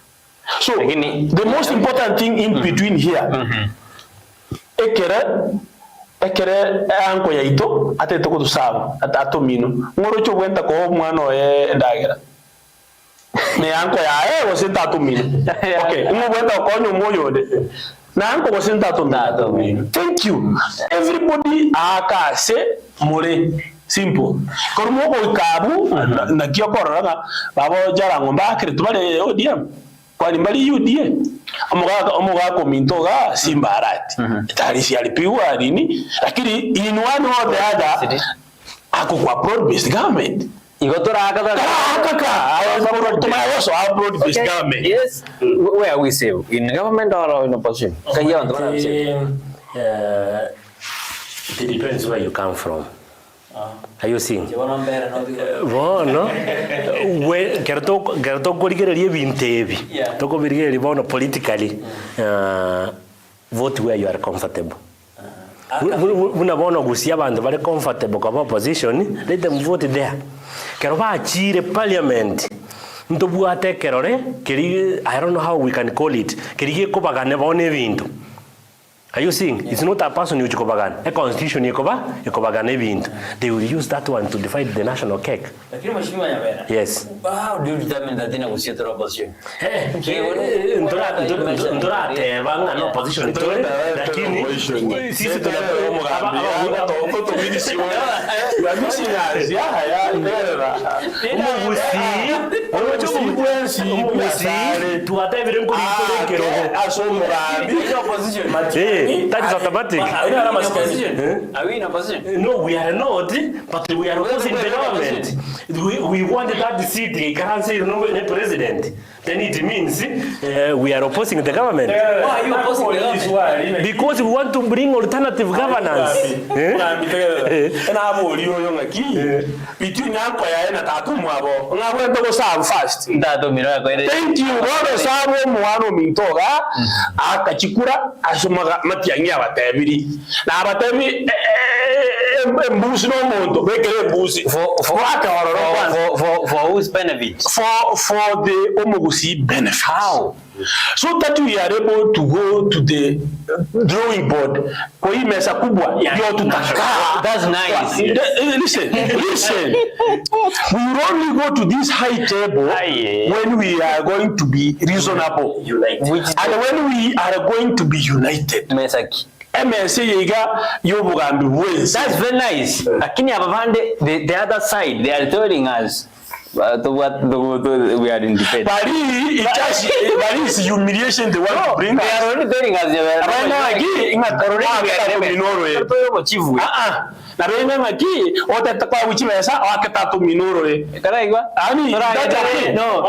L: So the most important thing in between here, ekere anko ya ito ate to kutusaba atato mino ngoro cho kwenda ko mwana ndagira ne anko ya wasenta to mino. Okay, umwenda ko nyo moyo de na anko wasenta to mino. Thank you everybody akase mure simple kormo ko ikabu na kyo korora babo jara ngomba kire tubale ODM kwani mbali UDA omuga komintoga simbarati tarisi alipiwa nini lakini in one or the other akukwa broad based government igotora akaka also our broad based government.
K: Yes, where are we safe, in government or in opposition?
J: It depends where you come from.
M: Are you seeing? Bono we kerto kurigereria bintebi to kubirigereria bono politically vote where you are comfortable. Buna bono gusia abantu bari comfortable kwa opposition, let them vote there. Kero ba chire parliament ntobuate kerore keri, I don't know how we can call it, keri ko bagane bone bintu. Are you seeing? Yeah. It's not a person who a constitution they will use that one to divide the national cake. Yes.
K: How do you determine that in a opposition?
M: That is automatic.
K: Are we in opposition?
M: No, we are not, but we are opposing the government. We wanted that seat, can't say no president. Then it means we are opposing the government.
K: Why are you opposing the government?
M: Because we want to bring alternative governance.
L: Thank you. Asumaga matiangia batebiri na batebi mbuzi no muntu bekere mbuzi
K: for whose benefit?
L: For the omogusi benefit. How? So that we are able to go to the drawing board kwa hii mesa kubwa ndio tutakaa.
K: That's nice.
L: Listen. We will only go to this high table when we are going to be reasonable, and when we are going to be united.
K: Mesaki.
L: MSC yiga yobugambi bwezi.
K: That's very nice. Lakini abavande the other side they are telling us we are in debate.
L: But is humiliation they want to bring.
K: They are already telling us.
L: Na benga ngaki otatakwa wichimesa wakatatu minoro
K: karaigwa
L: ani
K: no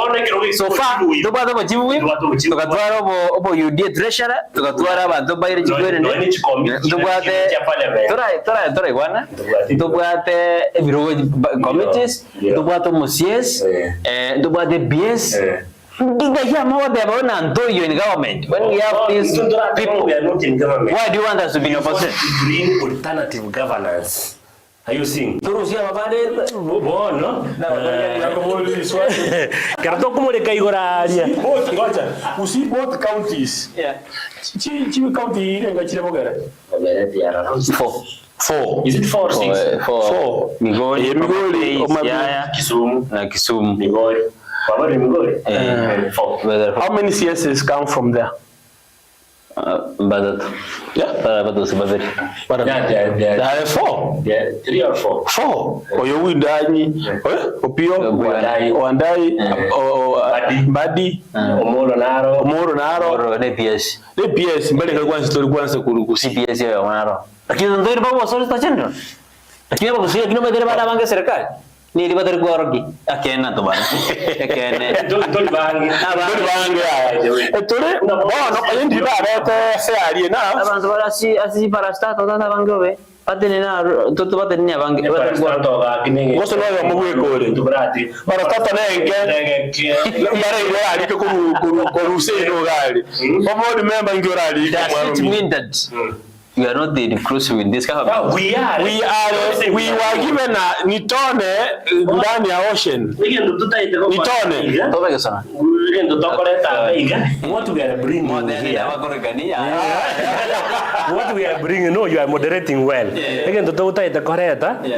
K: so far tubado bachibuwe tukatwara obo UD treasurer tukatwara abantu bayire chikwere ne tubate tora igwana tubate ebiro committees tubate MCS tubate BS. Why do you want us to be in opposition?
M: Bring alternative governance. Are you seeing? No.
L: Both counties.
K: Yeah.
L: Chief county Four.
K: Is it 4 or 6? 4.
L: Migori,
K: Kisumu.
L: Migori. How many CSs come from there?
K: Badat.
L: Yeah. There are 4.
J: Yeah, 3 or 4.
L: 4. Oyowindani, Opio, Wandai, Badi,
J: Omoro Naro,
L: DPS, mbele kwanza story kwanza kurukusi.
K: CPS ya Naro. Lakini ndio baba sio stachendo. Lakini baba sio kino medere bada bange serikali. Ni ribater gorogi akena to bana akene
J: toli bangi
L: etore no ayindi ba bete se ali na
K: abantu barasi para stato tata bangobe patene na toto patene ya bangi
J: to ga kinenge
L: goso no yo mugwekore
J: tubrati
L: para tata nenge mara ile ali ko ruseno gali omo remember ngorali
K: it mean that we are not the inclusive in this government.
L: No, we were given a nitone ndani ya ocean. Nitone.
K: Tobe sana.
M: What we are bringing here. What we are bringing, no, you are moderating well. Again,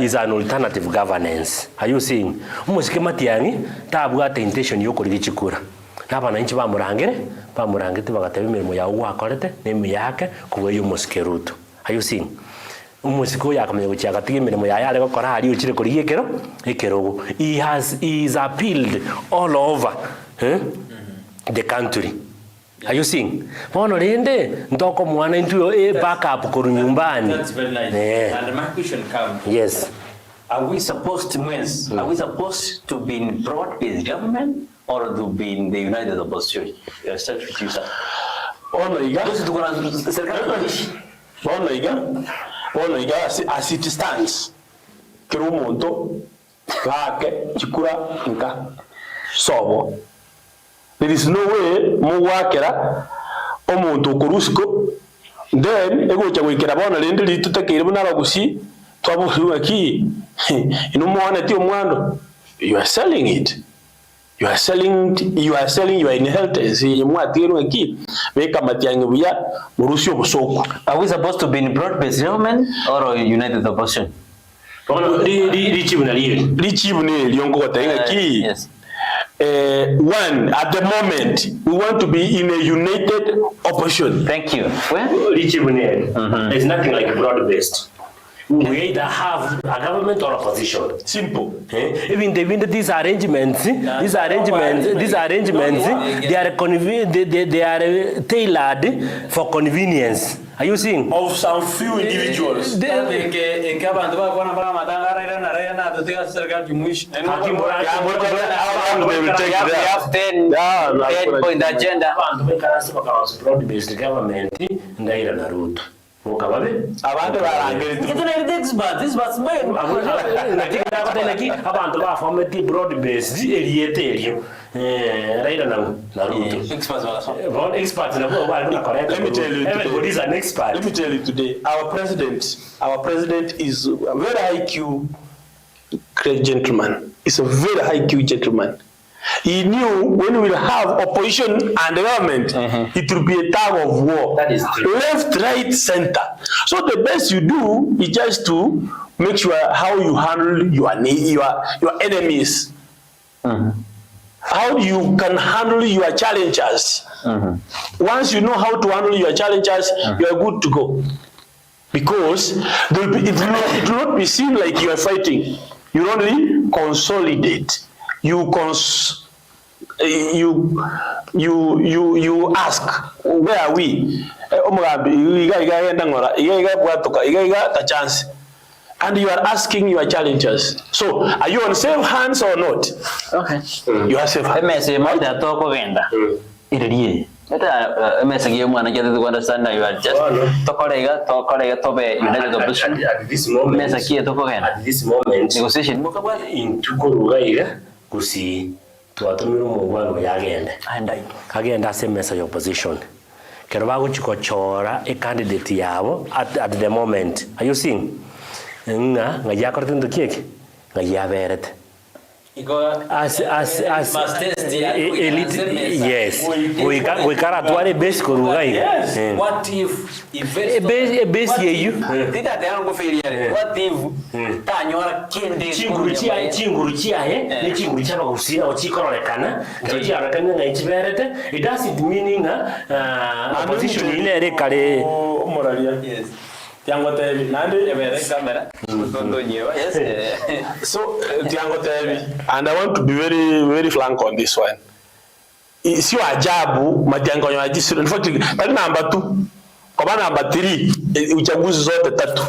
M: is an alternative governance. Are you seeing? Umusikematiangi tabuate intention yo kurigichikura. N'abananchi bamurangire bagateba imirimo yawe wakorete n'imi yake kuwe y'umusikeruto. Are you seeing? Umusiko yakamenya gucyaka tiga imirimo yawe ari gukora hari ukire kuri ekerogo. He is appealed all over the country. Are you seeing? Bono rende ndoko mwana into backup kuru nyumbani.
K: That's very nice. Yeah. And my question comes.
M: Yes.
K: Are we supposed to be in broad-based government or to be in the united opposition? Let's start with you, sir.
L: As it stands, kero monto gake chikura nka sobo. There is no way mugwakera omuntu okorusiko then ego chagwikira bona rende litutakire buna bagusi twabuhiwa ki ino mwana ti omwando. You are selling it. You are selling your inheritance. Mwatiro ki weka matiange buya murusi obusoko.
K: Are we supposed to be in broad-based government or united opposition?
L: Richibunali yongo tainga ki.
K: Yes.
L: One, at the moment, we want to be in a united opposition.
K: Thank you.
M: There's nothing like broad-based. We either have a government or opposition. Simple. Even these arrangements, they are tailored for convenience. Are you seeing?
L: Of some few individuals.
K: Point agenda.
M: Broad-based government, ndaira na Ruto.
L: Abantu barangere
M: abantu bafometi broad based elietelio raila na Ruto experts na correct.
L: Let me tell you,
M: everybody is an expert.
L: Let me tell you today, our president is a very high IQ gentleman. He's a very high IQ gentleman. He knew when we will have opposition and the government, it will be a tug of war.
M: That is true.
L: Left, right, center. So the best you do is just to make sure how you handle your enemies. How you can handle your challengers. Once you know how to handle your challengers, you are good to go. Because it will not be seen like you are fighting. You only consolidate. You ask, where are we? And you are asking your challengers. So, are you on safe hands or not?
K: Okay.
L: You are safe hands.
K: Message you want to understand that you are just united opposition.
M: At this moment,
K: negotiation
M: in Tukuruga, kusi tuwatumira umugwano agenda ase message opposition. Kero baguchikochora a candidate yabo at the moment. Are you seeing? Nga yakortindu kiek nga yaberet. As elite, yes. We can tware base koruga.
K: What if
M: base yeyu?
K: What if tanyora kende
M: chinguru chiaye ni chinguru chaba kusina ochikorekana chiarekana na ichiberete. It doesn't meaning opposition ile rekare
L: moralia.
K: Yes.
L: Tiango tevi nande
K: camera.
L: So Tiango tevi, and I want to be very very frank on this one. Sio ajabu matiango nyaji. In fact, number 2 kwa number 3 uchaguzi zote 3.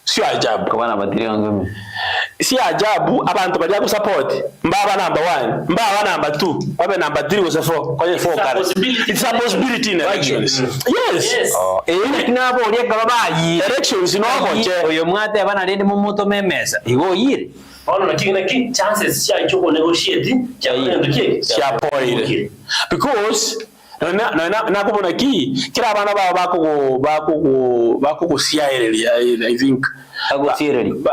L: Sio ajabu
K: kwa number 3 ngome.
L: Si ajabu abantu bajya support mbaba number 1 mbaba number 2 babe number 3 was 4 kwa 4 kare. It's a possibility in elections. Yes.
K: Nabo uri gababayi
L: elections no hoje
K: uyo mwate abana rende mu moto memesa igo yire
M: ono nakiki chances cha ichoko negotiate cha ndukie
L: cha point because na kubona ki kira abana bako kusiaerelia. I think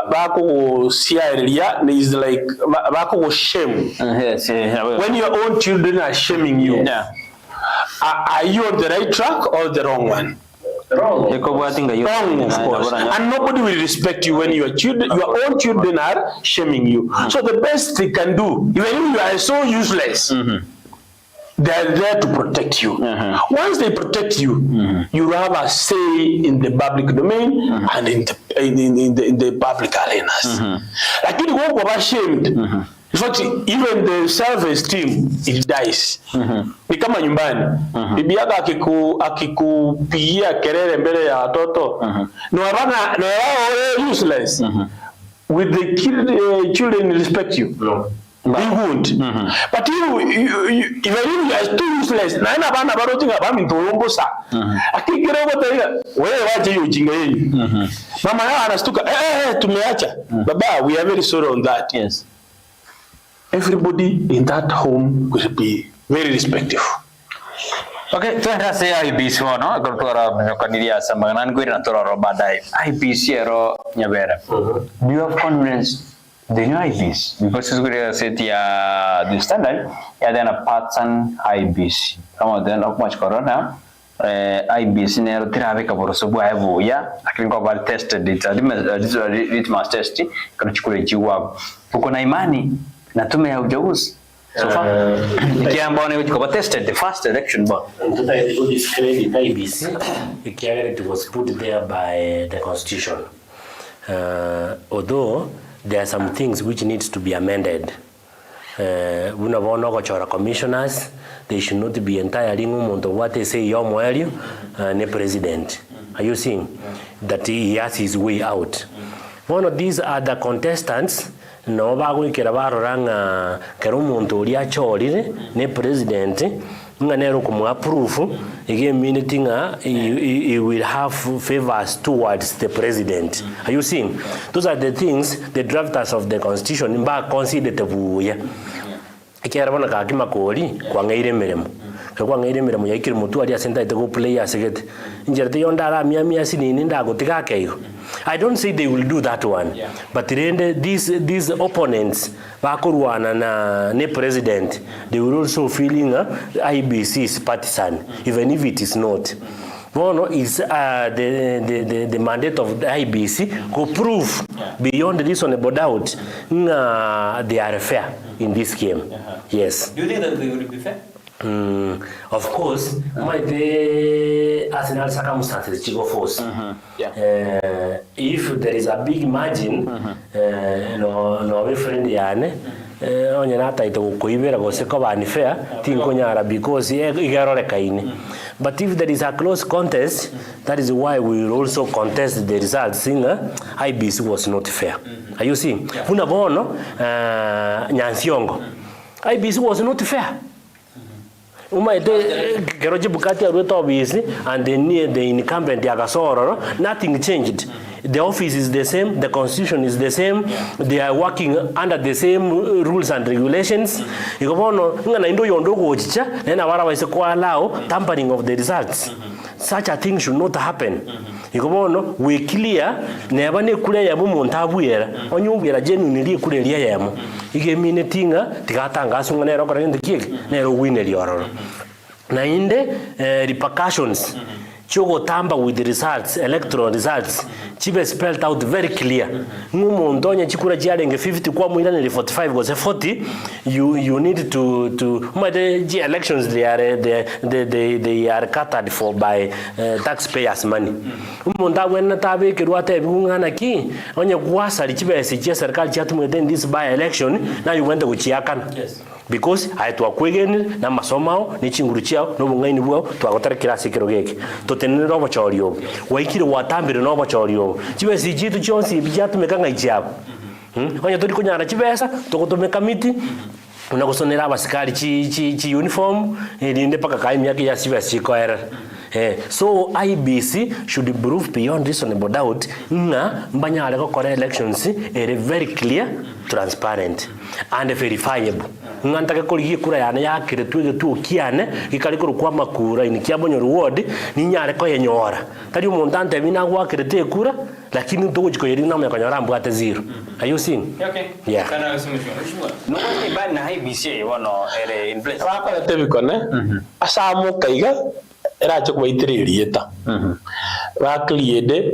L: bako siaerelia is like bako shame.
K: Yes,
L: when your own children are shaming you. Are you on the right track or the wrong one?
M: Wrong,
L: of course. And nobody will respect you when your own children are shaming you. So the best they can do, even if you are so useless, they are there to protect you. Once they protect you, you have a say in the public domain and in the public arenas. Like you go ashamed. In fact, even the self-esteem, it dies. Ni kama nyumbani. Bibi yako akikupigia kelele mbele ya watoto, no useless. Will the children respect you?
M: No.
L: Be good. But even if you are too useless, na ina bana baro tinga ba minto yombosa. Akikira wote wewe waje hiyo jinga hii. Mama yao anastuka tumeacha. Baba, we are very sorry on that.
K: Yes.
L: Everybody in that home will be very respectful.
K: Okay, tuenda say IBC no, agora mnyokaniria samangana ngwira tororo badai. IBC ero Nyabera. Do you have confidence the new IBC? Because it's going to say the standard, yeah, then a pattern IBC. Come on, then not much corona. IBC nero tirabe kaboro sobu aibu ya, lakini kwa bali tested it. Litmus test kana chukule jiwa. Uko na imani na tume ya uchaguzi. So far, ikiamba ni kwa tested the first election but
M: to discredit IBC, it was put there by the constitution. Although there are some things which needs to be amended. Commissioners, they should not be entirely of what they say the president. Are you seeing that he has his way out? One of these other contestants, no bagwikira baroranga kero muntu uri achorire ne president nganero kumapprove again meaning he will have favors towards the president. Are you seeing? Those are the things the drafters of the constitution mba consider buya ikera bona ka Makori kwa ngaire meremo kwa ngaire meremo yakiri mutu ali asenta itego player segete njerte yondara mia sinini ndago tikakeyo. I don't say they will do that one, but these opponents bakurwana na ne president, they will also feeling IBC is partisan, even if it is not. One is the mandate of the IBC to prove beyond reasonable doubt they are fair in this game. Yes.
K: Do you think that they will be fair?
M: Of course, might be arsenal circumstances to go force. If there is a big margin, no friend yane, onyenata ito kuibera go seko ba ni fair, tinko nyara because igarore kaini. But if there is a close contest, that is why we will also contest the results. IBC was not fair. Are you seeing? Una bono Nyansiongo. IBC was not fair. Keroji Bukati obviously, and the incumbent Yagasoro, nothing changed. The office is the same, the constitution is the same, they are working under the same rules and regulations. Then allow tampering of the results. Such a thing should not happen. We clear never ne kule ya montabuera onyubira genuinely kule ya mu igemine tinga tikatanga sungane rokora ndi kike nero winner yororo na inde repercussions chogo tamba with the results, electoral results chibe spelled out very clear. Ngumuntu onye chikura jiarenge 50 kwa mwirane 45 was 40. You need to the elections they are catered for by taxpayers money. Umuntu awena tabe kirwate bungana ki onye kwasa chibe siche serikali chatu this by election na yuwende kuchiakana. Yes. Because I to akwegen na masomao ni chinguru chiao no bungaini buo to agotara kirasi kirogeke to tenere no bachorio waikire watambire no bachorio chiwe si jitu chonsi bijatu mekanga ichabo onye turi kunyara chibesa to kutomeka miti unagosonera abasikali chi uniform irinde paka kai myake ya chibesa chikoera. So IBC should prove beyond reasonable doubt na mbanyale ko kore elections very clear, transparent and verifiable. Ngantaka kuri kura yana yakire twege tu kiane ikari ko kwa makura inikiabonyo reward ni nyare ko yenyora tari umontante bina gwakire te kura lakini to gujiko yeri na yakanyora mbwate zero. Are you seeing?
K: Okay.
M: Yeah.
K: Kana usimisho. No ni ban na IBC wono ere in place.
L: Akora tebikone asamu kaiga erache kubaitirieta bakliede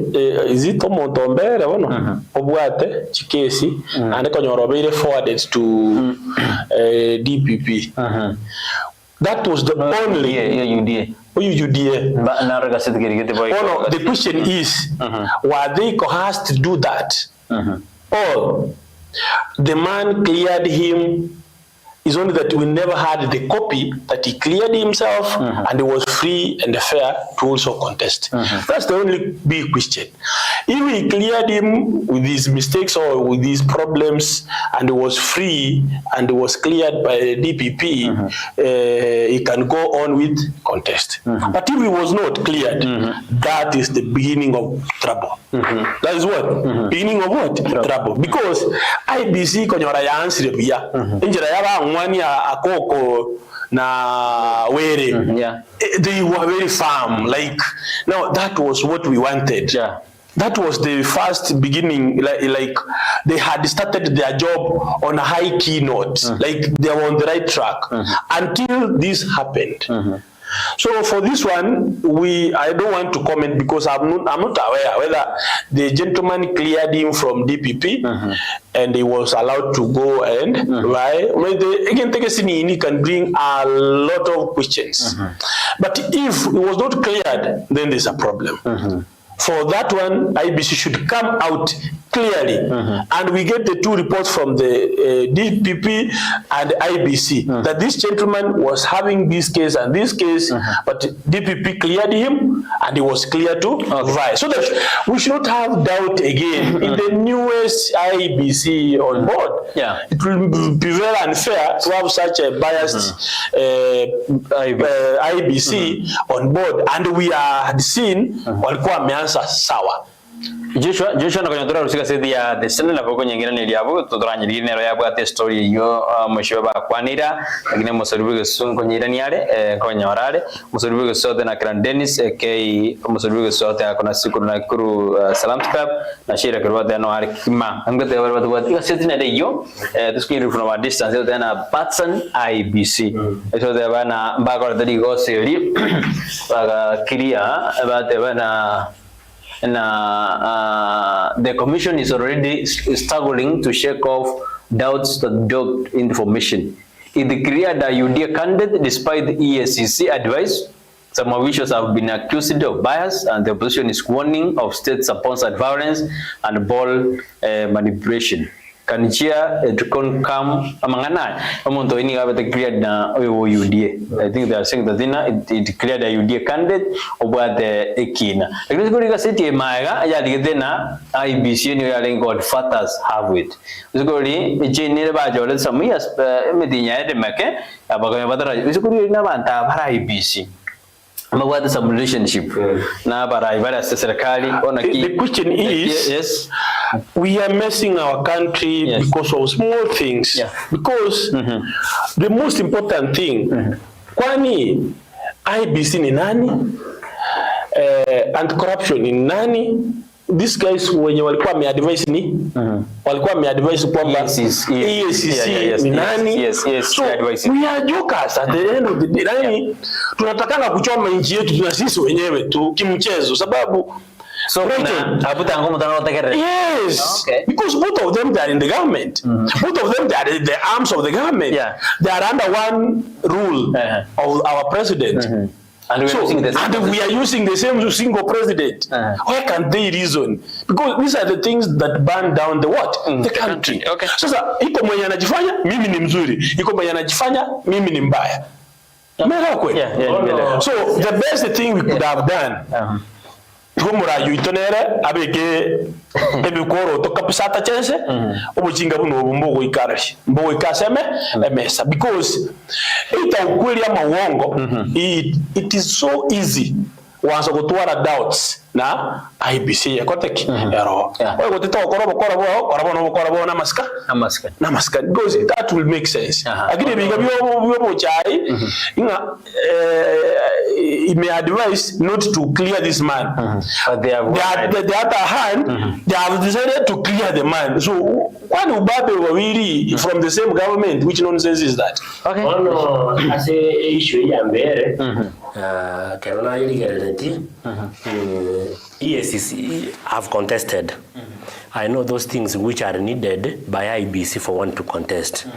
L: izito montombere wono obwate chikesi ande konyorobeire forwarded to DPP. That was the only UDA. The question is, were they coerced to do that? Or the man cleared him is only that we never had the copy that he cleared himself and he was free and fair to also contest. That's the only big question. If he cleared him with his mistakes or with his problems and he was free and he was cleared by the DPP, he can go on with contest. But if he was not cleared, that is the beginning of trouble. That is what? Beginning of what? Trouble. Because IBC konyora ya answer bia. Injira ya mwani akoko na were. They were very firm. Like, now that was what we wanted. That was the first beginning, like they had started their job on a high key note, like they were on the right track until this happened. So for this one, I don't want to comment because I'm not aware whether the gentleman cleared him from DPP and he was allowed to go and right. Again, he can bring a lot of questions. But if it was not cleared, then there's a problem. For that one, IBC should come out clearly, and we get the two reports from the DPP and IBC that this gentleman was having this case and this case, but DPP cleared him and he was clear to rise. So that we should not have doubt again in the newest IBC on board. It will be very unfair to have such a biased IBC on board, and we had seen walikuwa wameanza sawa.
K: Joshua na kwenye rusika sedi ya descendant na boko nyingine ni yabo tutoranyiri nero yabo ate story yo mushiba kwanira ngine musoribuge sun konyira ni yale konya orale musoribuge sote na Grand Dennis ke musoribuge sote akona siku na kuru Salam Club na shira kirwate no ari kima ngate watu watu sedi na deyo tuskiri from a distance yote na Patson IBC eso de bana bagor de digo seri baga kiria abate bana the commission is already struggling to shake off doubts that dogged information. It declared a UDA candidate despite the EACC advice. Some officials have been accused of bias, and the opposition is warning of state-sponsored violence and ball manipulation. Kanichia to come amangana amonto ini gabe declared na UDA. I think they are saying that it declared a UDA candidate about the ekina. Agrees go riga city maiga ya digede na IBC ni ya god fathers have it. Go ri jeni ba jole samias medinya de make abaga badara. Go ri na banta para IBC. About some relationship.
L: The question is, we are messing our country because of small things. Because the most important thing, kwani IBC ni nani, and corruption ni nani. These guys wenye walikuwa wameadvise ni walikuwa wameadvise kwamba EACC ni nani. So we are jokers at the end of the day. Nani tunatakana kuchoma nchi yetu na sisi wenyewe tu kimchezo sababu yes, because both of them they are in the government. Both of them they are the arms of the government. They are under one rule of our president. And we are using the same single president. Why can't they reason? Because these are the things that burn down the what? The country. Sasa iko mwenye anajifanya mimi ni mzuri, iko mwenye anajifanya mimi ni mbaya. So the best thing we could have done kumura yuitonere abeke ebikoro tokapsata chense obujinga buno mbogo ikarashi mbogo ikaseme emesa because ita ukweli ama uongo it is so easy wanza kutwara doubts na IBC yakoteki ero wewe gutita okorobo na maska because that will make sense agire biga byo chai inga may advise not to clear this man but the other hand they have decided to clear the man. So when ubabe wawili from the same government, which nonsense is that?
M: No, as a issue ya mbere Kerala iligereti EACC have contested. I know those things which are needed by IBC for one to contest.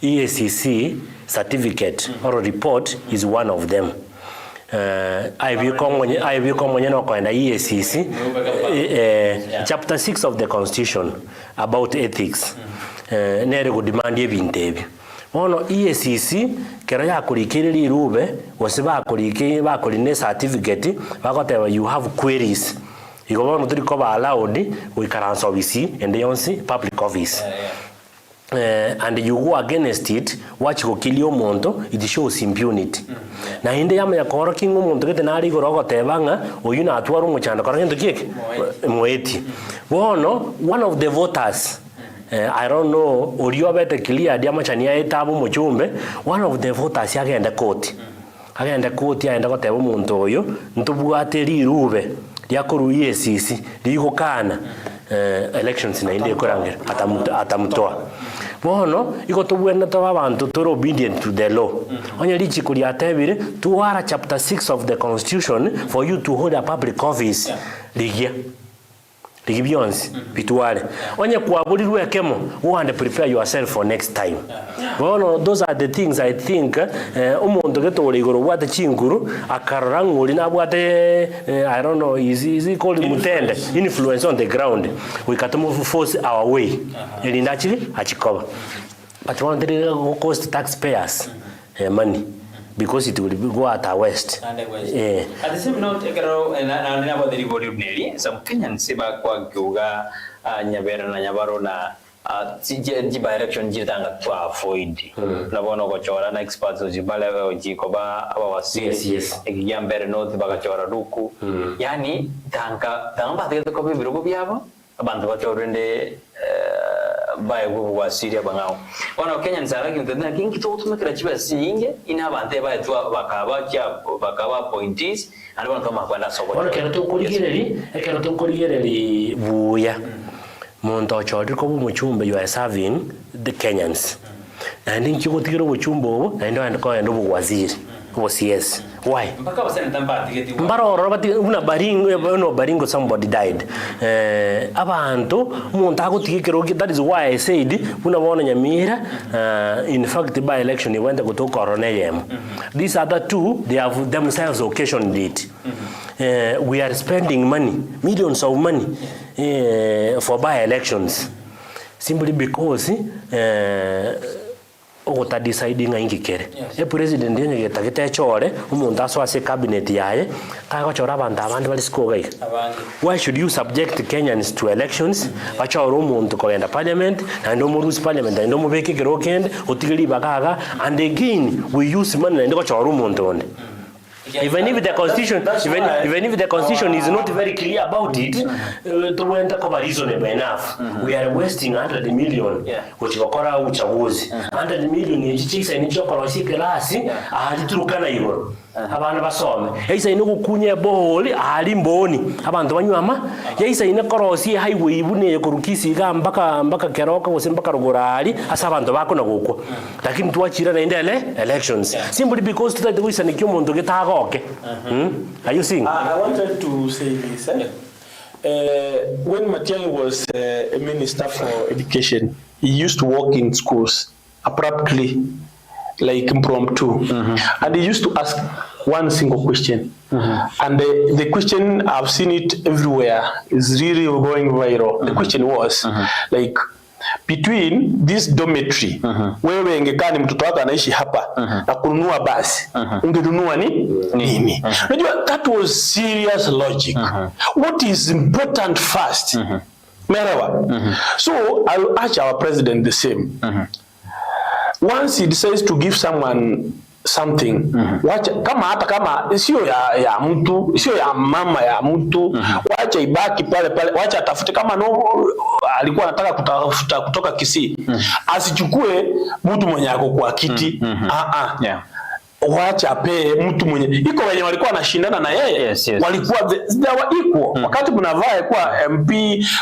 M: EACC certificate or report is one of them. I become EACC chapter 6 of the constitution about ethics. Nere go demand Ono EACC kera ya kurikirira irube wose bakurine certificate bakoteba you have queries. Iko bono turi ko ba allowed we can answer and they only public office. And you go against it, watch go kill your monto, it shows impunity. Na inde yama ya koro kingo monto kete nari gorogo tebanga, oyuna atwaru mochanda koro kento kiek moeti. Bono one of the voters, I don't know, oriyo bete clear diama chania etabu mochumbe, one of the voters yagenda court. Agenda court ya enda ko tebo monto oyo, ntubuate rirube. Yakuru EACC ligo kana elections na inde korangira atamutoa bono iko tubwena to abantu to obedient to the law onye lichi kuri atebire to ara chapter 6 of the constitution for you to hold a public office ligia Beyonce, Pituare. Onye kuaburirwe kemo, go and prepare yourself for next time. Well, those are the things I think umuntu geto ligoro wate chinguru akarangu lina wate I don't know is he called mutende influence on the ground. We can move force our way. Elindachili achikoba. But one day cost taxpayers money. Because it will go at our west.
K: At the same note, some Kenyans kwa kuga Nyabera na Nyabaro na jiba election jitanga to avoid. Na bono kochora na experts ojibale ojikoba abawasi.
M: Yes.
K: Ekiyambere note bagachora duku. Yani tanga bategeto ko bibirugo byabo abantu bachorende by wa Syria bangao. Wana Kenya nzara kintu kingi to tumekira chiba singe ina bante ba tu bakaba points and wana kama kwenda soko.
M: Wana kero to kuligereri buya. Monto chori ko muchumbe you are serving the Kenyans. And in chiko tigiro muchumbo and ko endo waziri. Was yes. Why? Mbaro robati una baringo somebody died. Abantu montago tikiro that is why I said una wona Nyamira in fact by election he went to go Coronel. These other two they have themselves occasioned it. We are spending money, millions of money for by elections simply because ota deciding ingikere president yenye getagete chore umuntu aswase cabinet yaye kago chora banda abandi bali skogai. Why should you subject Kenyans to elections bachora umuntu koenda parliament and omurus parliament and omubeke gerokende otigiri bagaga and again we use money and go chora umuntu onde. Even if the constitution is not very clear about it, to went reasonable enough. We are wasting 100 million, which wakora uchaguzi. 100 million ichichisa inichokora usikelasi, ahaliturukana hivyo. Abana basome. Yaisa ino kukunye boli, ahalimboni. Abantu banyuama. Yaisa ino korosi highway ibune kurukisi ga mpaka keroka wose mpaka rugorali. Asa abantu bako na gukwa. Lakini tuachira na indele elections. Simply because today we sanikyo muntu getago. Okay. Are you seeing?
L: I wanted to say this. When Matiang'i was a minister for education, he used to work in schools abruptly, like impromptu. And he used to ask one single question. And the question, I've seen it everywhere, is really going viral. The question was, like, between this dormitory, wewe ingekani mtoto wako anaishi hapa na kununua basi, ungenunua nini? Unajua, that was serious logic. What is important first? Merewa. So I'll ask our president the same. Once he decides to give someone something, kama sio ya mtu, sio ya mama ya mtu, wacha ibaki pale, wacha atafute kama alikuwa anataka kutafuta kutoka Kisii, asichukue mtu mwenye ako kwa kiti. Wacha pe mtu mwenye iko wenye walikuwa wanashindana na yeye, walikuwa they were equal. Wakati mnavaa kwa MP,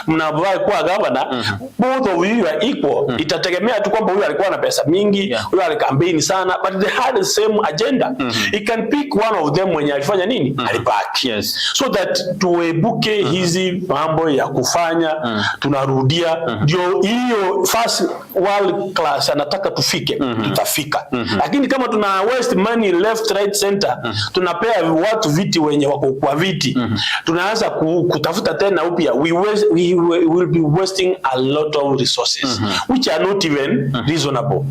L: mnavaa kwa governor, both of you are equal. Itategemea tu kwamba huyu alikuwa na pesa mingi, huyu alikampeni sana, but they had the same agenda. He can pick one of them mwenye alifanya nini? Alibaki. So that tuebuke hizi mambo ya kufanya tunarudia, ndio hiyo first world class anataka tufike, tutafika. Lakini kama tuna waste money left, right, center. Tunapea watu viti wenye wako kwa viti. Tunaanza kutafuta tena upya. We will be wasting a lot of resources which are not even reasonable.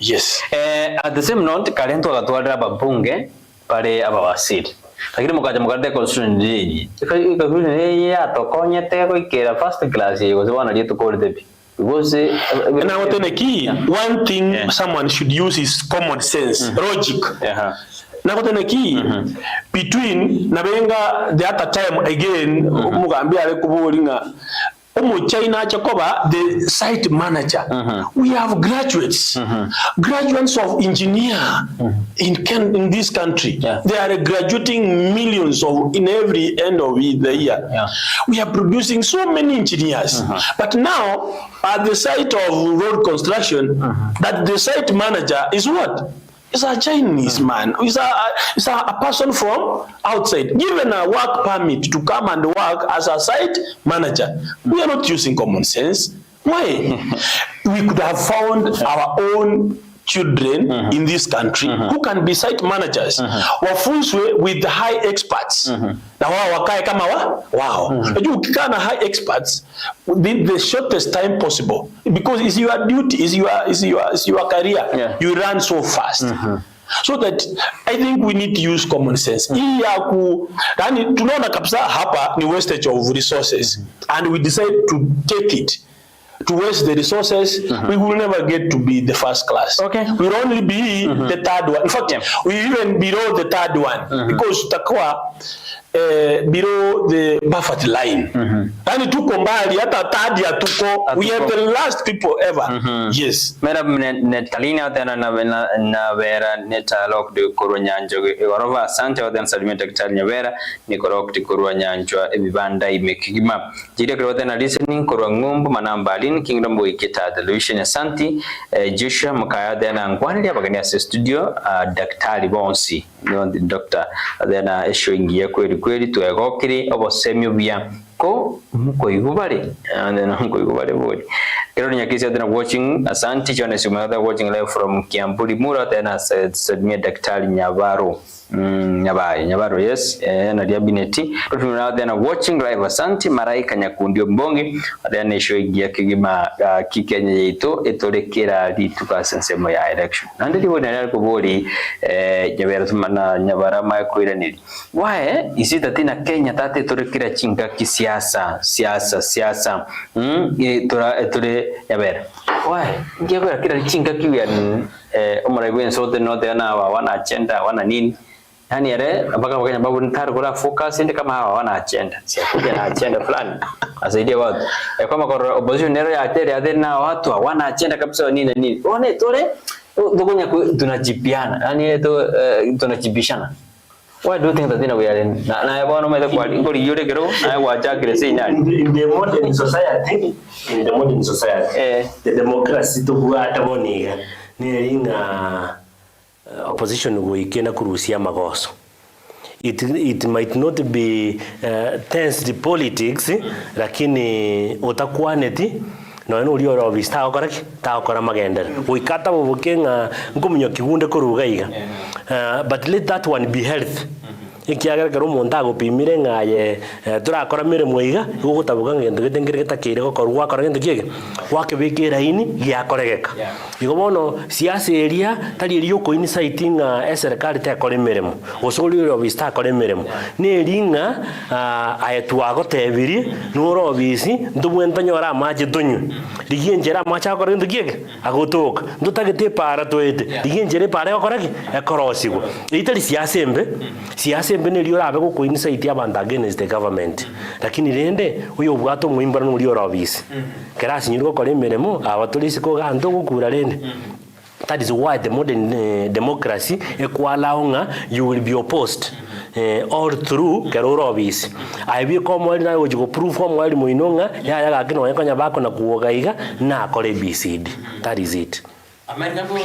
L: Yes.
K: At the same note, kalento akatwalira babunge pale abawasiri. Lakini mukade constitution nini? Constitution nini ya tokonyete koikera first class yego zibana ryetu ko debi. Because
L: na wotene key one thing someone should use is common sense, logic. Na wotene key between nabenga the other time again mugambia ale kubulinga China Chakoba, the site manager. We have graduates, graduates of engineer in this country. They are graduating millions in every end of the year. We are producing so many engineers. But now, at the site of road construction, that the site manager is what? It's a Chinese man. It's a person from outside, given a work permit to come and work as a site manager. We are not using common sense. Why? We could have found our own children in this country who can be site managers. Wafunzwe with high experts. Na wao wakae kama wow. Unajua ukikaa na high experts the shortest time possible, because it's your duty, is your career. You run so fast. So that I think we need to use common sense. Yani tunaona kabisa hapa ni wastage of resources and we decide to take it. To waste the resources, we will never get to be the first class. Okay. We'll only be the third one. In fact, we even below the third one because tutakuwa below the buffet line. Yani tuko mbali hata third ya tuko. We are the last people ever. Yes.
K: Madam Netalina tena na vera netalok de Koronyanjo orova asante wadan salimi Dr. Nyabera ni korok de Koronyanjo ebibanda imekigima. Jide kwa tena listening korongumbu manambalin Kingdom Boy Kita Television asante Joshua mkaya tena ngwani ya bagani studio Daktari Bonsi no doctor tena esho ingia kweli tuegokiri obosemyo bya ko mukoigubale and then mukoigubale bodi kero nyakisi tena watching asante chone sumada watching live from Kiambuli Mura tena said me Daktari Nyabaro Nyabaro yes na diabineti tunao tena watching live asante Maraika Nyakundio Mbongi tena show igia kigima kikenya yetu etorekera litukasensemo ya election nandi wona ko bodi Nyabera tumana Nyabara makwira nili why is it that in Kenya tate torekera chinga kisiasa siasa tore Nyabera why Nyabera kira chinga kiwa umaraibwen sote no tena wana agenda wana nini yani yale mpaka wakenya babu nitaro kula focus ndi kama hawa wana agenda si kuja na agenda fulani asaidia watu kama kwa opposition nero ya tere adena watu wana agenda kabisa nini one tole ndogonya tunajipiana yani tunajibishana. Why do you think that we are in na yabona mele kwa ngori yore gero na wajakire sei nani in the modern society the democracy to kuata boniga ni ringa
M: opposition goikena kurusia magoso. It might not be tense politics lakini utakuwa neti no uri oro vista okoraki ta okora magendera uikata bubukenga ngumunyo kigunde kurugaiga but let that one be health ikiagaragara umuntu agupimire ngaye turakora mire mwiga gugutabuka ngendo gitengere gitakire gokorwa akora ngendo kiege wakibikira ini giakoregeka igo bono siasa eria tari eri uko ini siting serikali te akore miremo osori ro vista akore miremo ne ringa ayetu agotebiri nuro obisi ndubwenta nyora maje donyu rigenjera amacha akora ngendo kiege agotoka ndutagete para toete rigenjere para akoraki ekorosigo itari siasa mbene liora abe ko inside abantu against the government lakini rende uyo bwato mwimbara no liora obisi kerasi nyirwo kore meremo abatulisi ko gando gukura rende. That is why the modern democracy equalaunga you will be opposed all through keroro obisi aibi ko mwali na ujigo proof ko mwali muinonga ya gakino yakanya bako na kuogaiga na kore BCD. That is it. America ko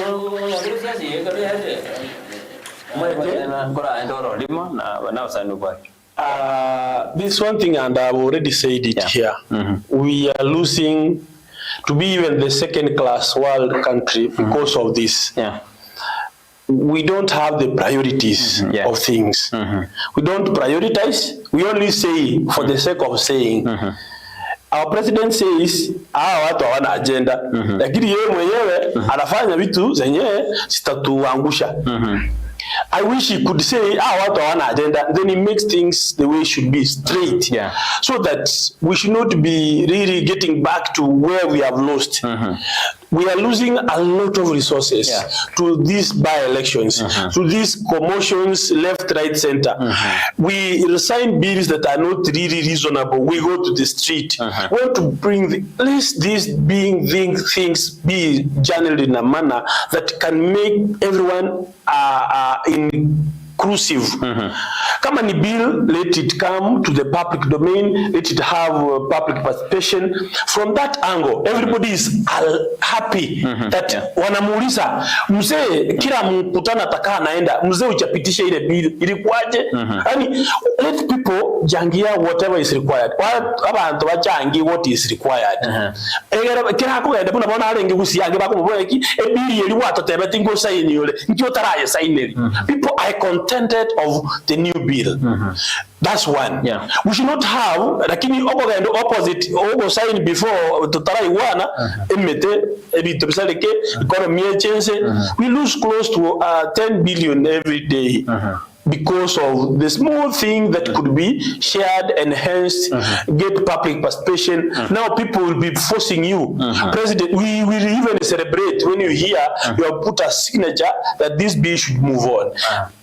L: this one thing, and I've already said it here. We are losing to be even the second class world country because of this. we don't have the priorities of things. We don't prioritize. We only say for the sake of saying. Our president says, watu hawana agenda. Lakini yeye mwenyewe anafanya vitu zenye zitatuangusha. I wish he could say, watu hawana agenda. Then he makes things the way it should be, straight. So that we should not be really getting back to where we have lost. We are losing a lot of resources to these by-elections, to these commotions left, right, center. We sign bills that are not really reasonable. We go to the street. We want to bring these things be channeled in a manner that can make everyone inclusive. Come on, bill, let it come to the public domain, let it have public participation. From that angle, everybody is happy that wanamuuliza mzee, kila mkutano atakaa naenda, mzee uchapitisha ile bill, ilikuwaje? Yani, let people jangia whatever is required. Abantu bachangi what is required. Kila kugaenda buna bona arengi gusiyange bakumubona iki bill yeli watotebete ngo sign yole nkyo taraye sign. People are contented of the new bill. That's one. We should not have, lakini the opposite, sign before tutarai wana, emete, ebito bisaleke, economy change. We lose close to 10 billion every day. Because of the small thing that could be shared, enhanced, get public participation. Now people will be forcing you. President, we will even celebrate when you hear you have put a signature that this bill should move on.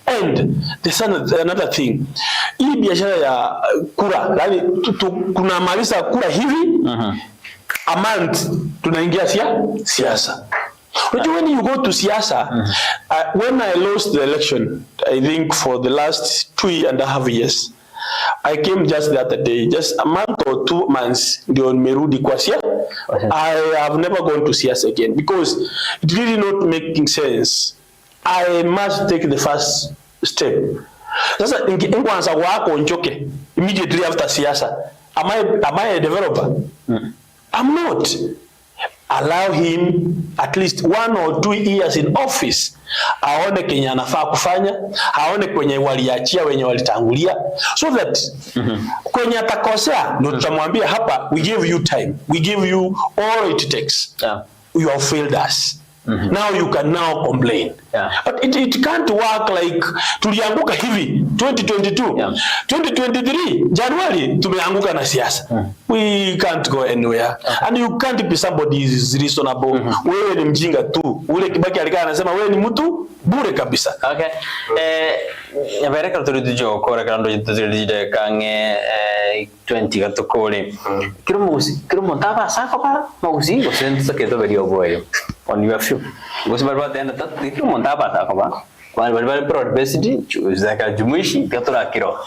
L: And there's another thing. Hii biashara ya kura, yani kunamaliza kura hivi, a month tunaingia siasa. But when you go to siasa, when I lost the election, I think for the last 2.5 years, I came just the other day, just a month or 2 months, ndio nimerudi kwa siasa. I have never gone to siasa again because it really not making sense. I must take the first step. Sasa ingwanza wako njoke immediately after siasa. Am I a developer? I'm not. Allow him at least 1 or 2 years in office. Aone kenye anafaa kufanya, aone kwenye waliachia wenye walitangulia, so that kwenye atakosea ndio tutamwambia hapa, we give you time, we give you all it takes. You have failed us. Now you can now complain. But it can't work like tulianguka hivi 2022. 2023 January tumeanguka na siasa. We can't go anywhere. And you can't be somebody is reasonable. Wewe ni mjinga tu. Ule Kibaki alikaa anasema wewe ni mtu bure kabisa.
K: Okay. Nyabera karturi dijo kora kando jituzirije kange 20 gatokole. Kiro montaba sako pa mausi go senza che dove boy. On your few. Gosi barba tena tatu montaba sako pa. Kwa barba broad basically zaka jumuishi katura kiro.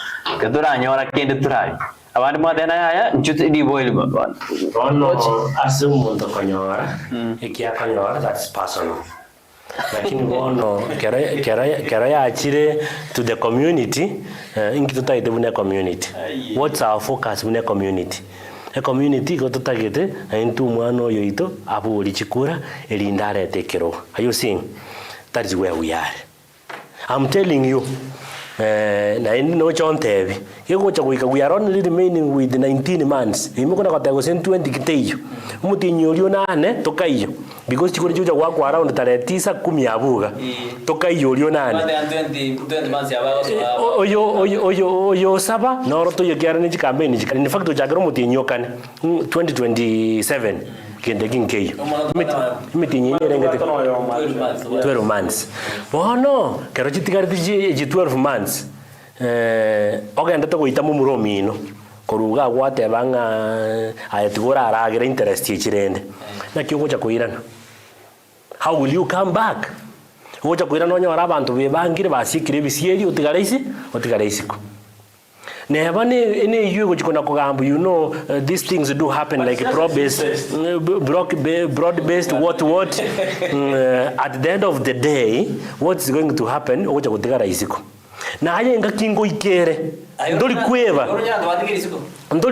K: Katura nyora kende turai. Abandi mwadena ya nchuti di boy ba.
M: Ono asumo to konyora. Ikia konyora, that's personal. Lakini bono kera ya achire to the community, ingi tutaite bune community. What's our focus bune community? A community ko tutagete intu mwano yoito abu lichikura elindare tekero. Are you seeing? That is where we are. I'm telling you. Na no chontebi. Yego chakuika we are only remaining with 19 months. Imukona katago 20 kiteyo. Mutinyo nane tokaiyo. Because chikuri chuja wako around 9-10 abuga. Tokaiyo lyo nane.
K: 20 months yabago.
M: Oyo saba na roto yo kiara ni campaign. In fact ujagro mutinyo kane 2027 kende kinkeyo. Mitinyo rengete 12 months. Bono kero chitigari 12 months. Ogenda to goita mumuromino koruga gwate banga ayetigora aragira interest yichirende na kyo cha kuirana. How will you come back? Gocha kuirana onyo arabantu bebangire basikire bisieri otigareisi ko. Never any you which gonna kugamba, you know, these things do happen like broad-based, what. At the end of the day, what's going to happen? naye nga kingo ikere ndori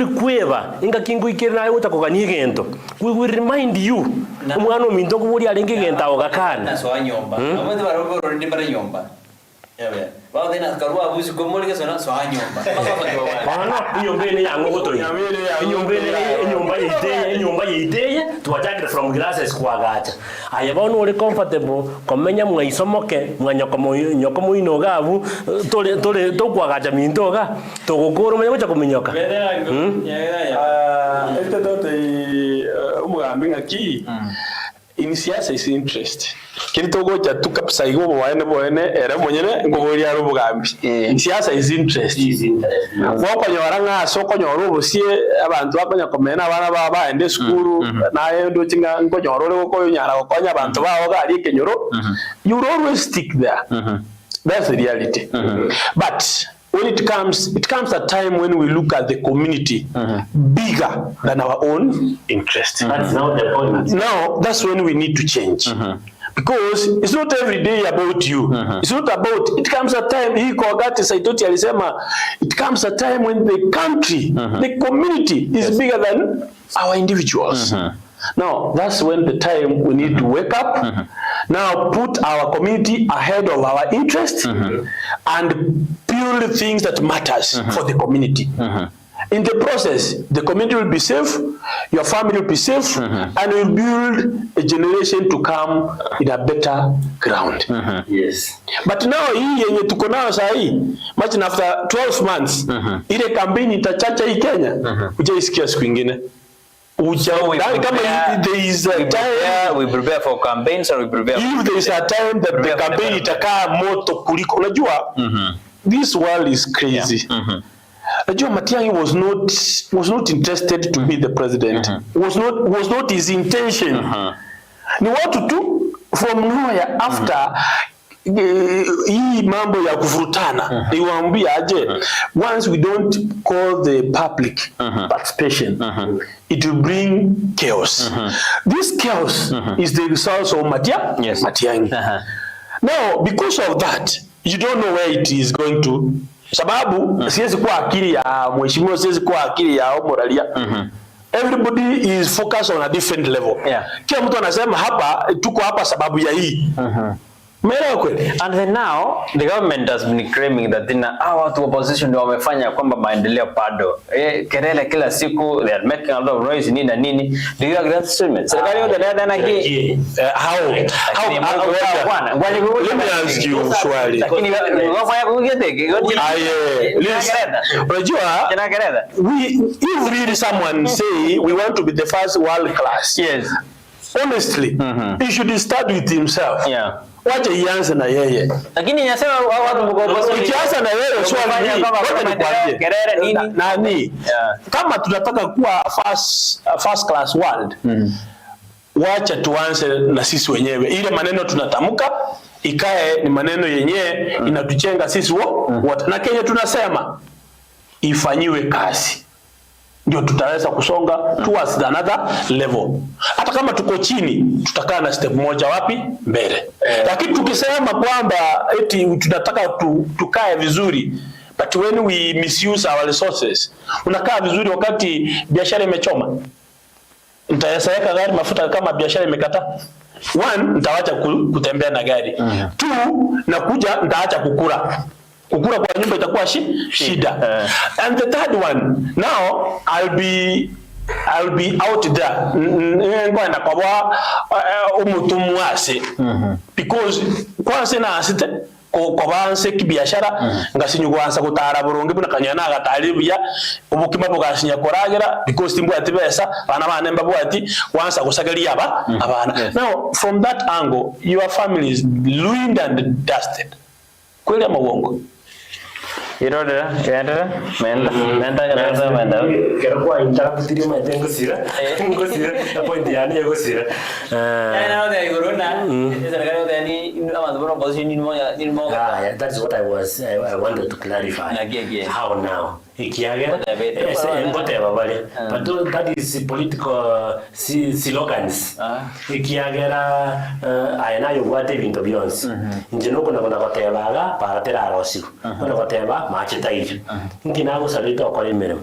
M: kweba inga kingo ikere naye utakogania gento we will remind you umwana ominto kuburi arenge genta ogakana
K: so anyomba amwe baroboro ndi bara nyomba yabe ba dena karwa buzi komori ke sona so anyomba
M: bana iyombene yango gotori inyomba yiteye tuwatakira from glasses kwa gacha aya bono uri comfortable komenya mwaisomoke nyoko muino gabu tole kwa gacha mintoga togokoro menya gocha kuminyoka
L: este tote umugambi ngaki in siasa is interest kinto gocha tukapsa igo boene era monyene ngoboria rubugambi in siasa is interest wako nyora nga soko nyoro bosie abantu bakonya komena abana baba ende skuru naye ndo tinga ngonyoro ko nyara konya abantu bawo gari kenyoro you always stick there that's the reality but when it comes a time when we look at the community bigger than our own interest.
M: That's not the point.
L: Now, that's when we need to change. Because it's not every day about you. It's not about, it comes a time, it comes a time when the country, the community is bigger than our individuals. Now, that's when the time we need to wake up, now put our community ahead of our interest and build things that matters for the community. In the process, the community will be safe, your family will be safe, and will build a generation to come in a better ground.
M: Yes.
L: But now, yenye tuko nayo sahi, imagine after 12 months, ile campaign itachacha hii Kenya, ujaisikia siku ingine.
K: So we prepare for campaigns or we prepare
L: if there is a time that the campaign itakaa moto kuliko unajua this world is crazy. Najua Matiang'i was not interested to be the president. Was not his intention. Ni watu tu from nowhere after hii mambo ya kuvurutana niwaambia aje once we don't call the public participation it will bring chaos. This chaos is the result of Matiang'i. Now because of that you don't know where it is going to sababu siwezi kuwa akili ya mheshimiwa siwezi kuwa akili ya Moralia. Everybody is focused on a different level. Kila mtu anasema hapa tuko hapa sababu ya hii.
K: And then now the government has been claiming that watu opposition ndio wamefanya kwamba maendeleo bado kelele kila siku, they are making a lot of noise nini na nini. Do you agree with that statement? Serikali yote ndio hii
L: how let me ask you swali.
K: Lakini wafanya kugete
L: unajua if really someone say we want to be the first world class,
K: yes,
L: honestly he should start with himself. Wacha ianze na yeye.
K: Lakini ninasema watu mko
L: ikianza na yeye swali hili
K: kelele nini
L: nani kama tunataka kuwa first class world wacha tuanze na sisi wenyewe. Ile maneno tunatamka ikae ni maneno yenyewe inatuchenga sisi wote na Kenya tunasema ifanyiwe kazi ndio tutaweza kusonga towards another level. Hata kama tuko chini tutakaa na step moja wapi mbele. Lakini tukisema kwamba eti tunataka tukae vizuri but when we misuse our resources, unakaa vizuri wakati biashara imechoma. Nitaweka gari mafuta kama biashara imekata. One, nitaacha kutembea na gari. Two, nakuja nitaacha kukula kwa nyumba itakuwa shida. And the third one, now I'll be out there ngwana kwa umutumuase because kwanse na asite ko banse kibiashara ngasinyugwansa gutara burungi buna kanyana agataribuya ubukima bugasinya koragera because timbu atibesa bana bana mbabwati wansa gusagalia abana. Now from that angle your family is ruined and dusted. Kweli ama uongo?
K: Irodera menda
M: kwa interactive majengo sira point yani yego sira
K: na de igorona serikali de ni abantu opposition in more.
M: That's what I wanted to clarify. How now? Ikiaga, but that is political slogans. Ikiaga, I know what they into beyonds. In Genoco, Nagoteva, Paratera Rossi, Nagoteva, Machetail. Nkinago Salito or Colimero.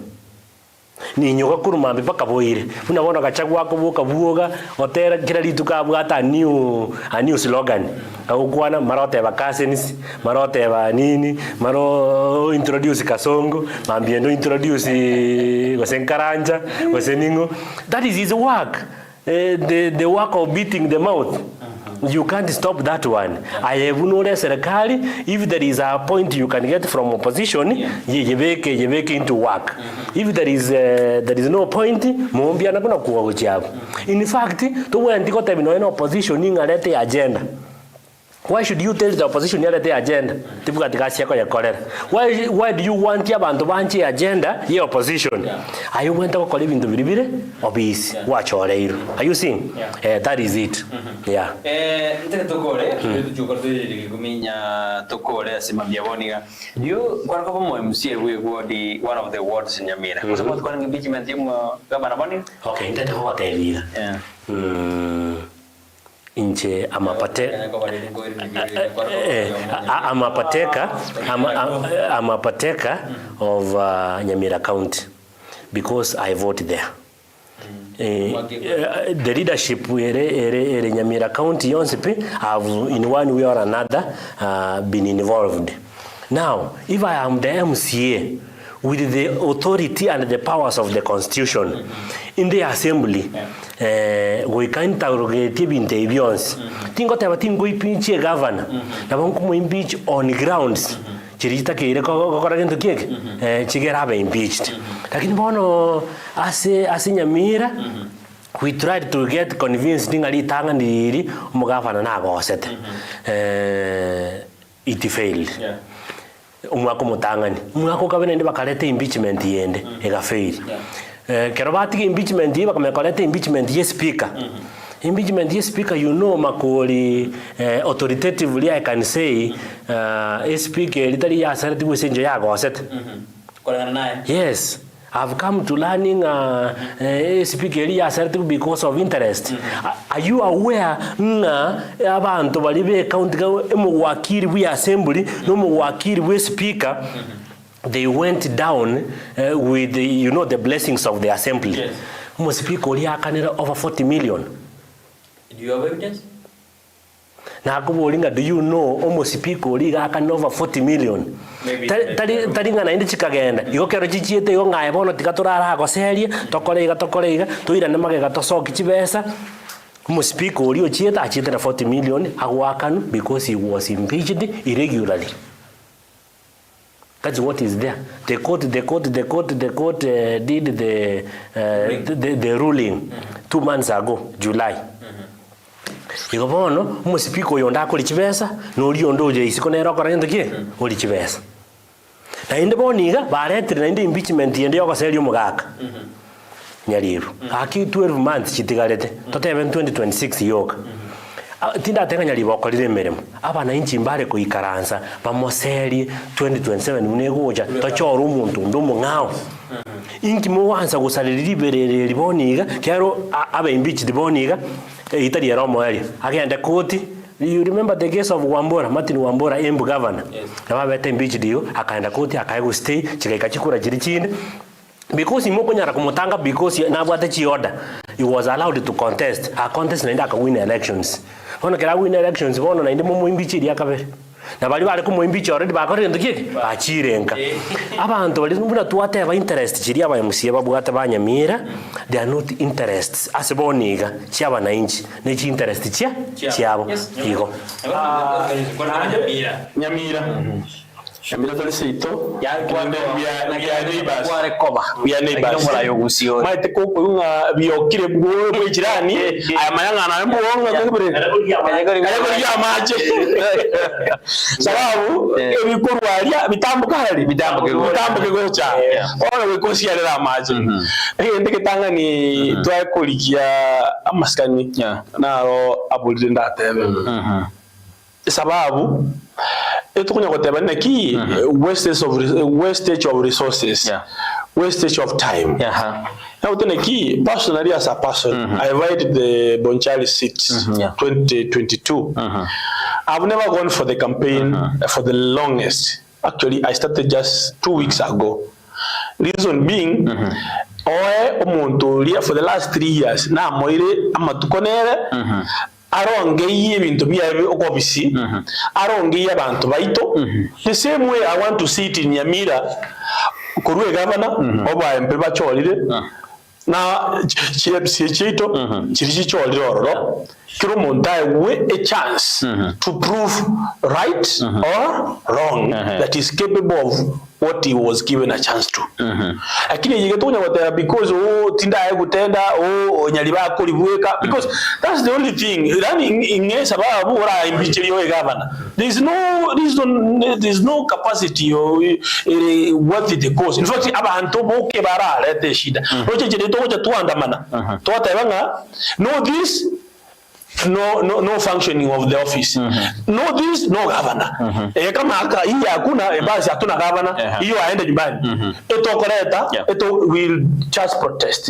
M: Ni nyoka kuruma mpaka boire unaona kachagua kubuka buoga hotera kila litu kabwata a new slogan akukwana marote vacations marote va nini maro introduce kasongo mambiendo introduce gosenkaranja goseningo. That is his work. The work of beating the mouth. You can't stop that one. I have no serikali. If there is a point you can get from opposition, you make into work. If there is no point, mombi anakuna kuwa kuchabu. In fact, to when tiko temino in opposition ingalete agenda. Why should you tell the opposition the agenda? Tibuka tikasi yako ya kolera. Why do you want ya bantu banchi agenda ye opposition? Are you went to call into vilibile obese watch or later? Are you seeing? That is it. Yeah.
K: Nte tokore tujukordo kuminya tokore simambia boniga. You kwa kwa mo MC we wodi one of the wards in Nyabera. Kwa sababu kwa impeachment ya gavana boni?
M: Okay, nte kwa tevira. Inche amapateka of Nyabera County because I vote there. The leadership ere Nyabera County yonsipe have in one way or another been involved. Now, if I am the MCA with the authority and the powers of the constitution in the assembly, we can't interrogate interviews. Tingo teba tingo impeach governor. Na bangu impeach on grounds. Chirita kile kokora gento kieke. Chigera be impeached. Lakini bono ase Nyabera we tried to get convinced ningali tanga ndiri umugavana na gosete. It failed. Umwako mutangani umwako kabene bakalete impeachment yende ega fail. Kero batiki impeachment yiba kamekolete impeachment ye speaker. Impeachment ye speaker, you know, Makori, authoritatively I can say speaker literally asserted with ya goset. Yes, I've come to learning speaker asserted because of interest. Are you aware abantu balibe county wakiri we assembly no wakiri we speaker? They went down with the blessings of the assembly. Yes. Speaker over 40 million.
K: Do you have evidence?
M: Do you know almost speaker over 40 million? Taringa na indi chikagenda igokero chichiete yo ngae bono tikaturara goseria tokoreiga tuira na magega tosoki chibesa speaker ori ochieta achiete na 40 million agwakanu because he was impeached irregularly. That's what is there. The court did the ruling 2 months ago, July. Ikobono musipiko yonda kuri chibesa no riondoje isiko nero koragendo kie uri chibesa. Na inde boniga baretire na inde impeachment yende yokoseri umugaka. Nyariru. Aki 12 months chitigarete. Totebe 2026 yoka. Tinda tenganya libokorire meremo abana inchi mbare kuikaranza bamoseri 2027 munegoja tochora umuntu ndumu ngao inki muwanza gusalira liberere liboniga kero abe impeached boniga itali ya Romo area agenda court. You remember the case of Martin Wambora Embu governor? Yes. Nababete impeached yo akaenda court akaigo stay chikaika chikura chirichinde because imoko nyara kumutanga because nabwate chi order he was allowed to contest a contest naenda win elections. Ono kera win elections bono nainde mu impeach ya kabere na bali ku impeach already bakore ndukike bachirenga abantu bali mbuna tuwate ba interest chiri aba MCA babwate banyamira they are not interests aseboniga cyaba na inchi ne chi interest cyabo iko
L: Nyamira Nyabera tole seito ya kwande bia neighbors
K: mura yogusio
L: maite ko kunga biokire bwo mwejirani aya mayanga na mbonga ngibure kayagori ya mache sababu ebikorwalia bitambuke gocha ona wekosia la mache ndike tanga ni twakolikia amaskani naro abulinde ndatebe sababu etukunya kuteba neki wastage of resources, wastage of time. Now neki personally as a person, I invited the Bonchari seat 2022. I've never gone for the campaign for the longest. Actually, I started just 2 weeks ago. Reason being, for the last 3 years, na moire amatukonere arongeye ibintu byawe okobisi arongeye abantu baito. The same way I want to see it in Nyamira kurwe governor oba MP bacholire na chepsi chito chirichi cholire ororo kiro montai we a chance to prove right or wrong that is capable of what he was given a chance to. Lakini yigetonya watera because tinda ayegutenda nyaliba kolibweka, because that's the only thing. Rani inge sababu ora imbichiri yo governor. There is no capacity or what the cause. In fact abantu boke bara lete shida. Roche jede to tuandamana. To atebanga no this no functioning of the office. No this, no governor. Kama hii hakuna basi hatuna governor, hiyo aende nyumbani. Eto koreta, eto will just protest.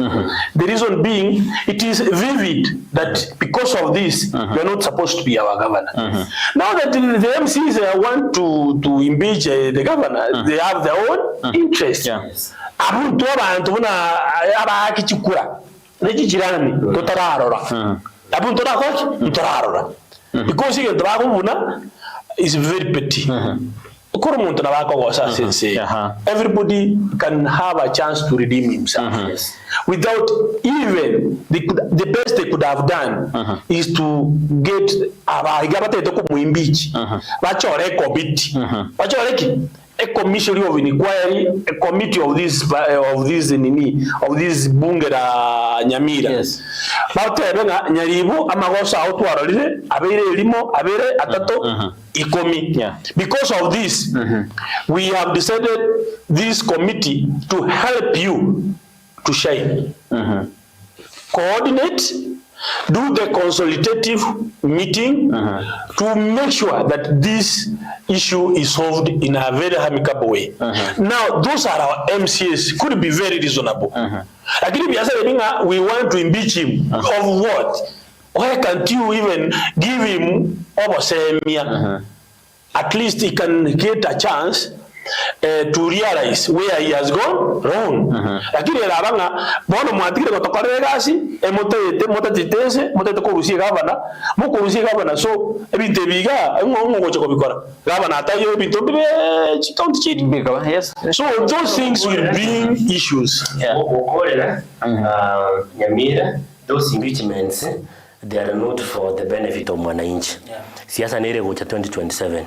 L: The reason being, it is vivid that because of this, you are not supposed to be our governor. Now that the MCs want to impeach the governor, they have their own interest. Abuntu abantu buna abakichukura. Nechichirani totararora. Because is very petty. Everybody can have a chance to redeem himself. Without even the best they could have done is to get a commission of inquiry, a committee of this bunge la Nyamira. Yes. Batebenga nyaribu amagosa otwarorire abere elimo abere atato ikomi. Because of this, we have decided this committee to help you to shine, coordinate, do the consultative meeting to make sure that this issue is solved in a very amicable way. Now, those are our MCs, could be very reasonable. We want to impeach him of what? Why can't you even give him over at least he can get a chance to realize where he has gone wrong. Lakini rabanga bono mwatikire gotokorere gasi motatitese motatokurusie gavana mukurusie gavana so ebinte biga ngogoche kubikora gavana atayo ebintu bibe don't cheat biga. Yes, so those things will bring issues.
J: Okorera Nyamira, those impeachments, they are not for the benefit of mwananchi. Siasa nere gocha 2027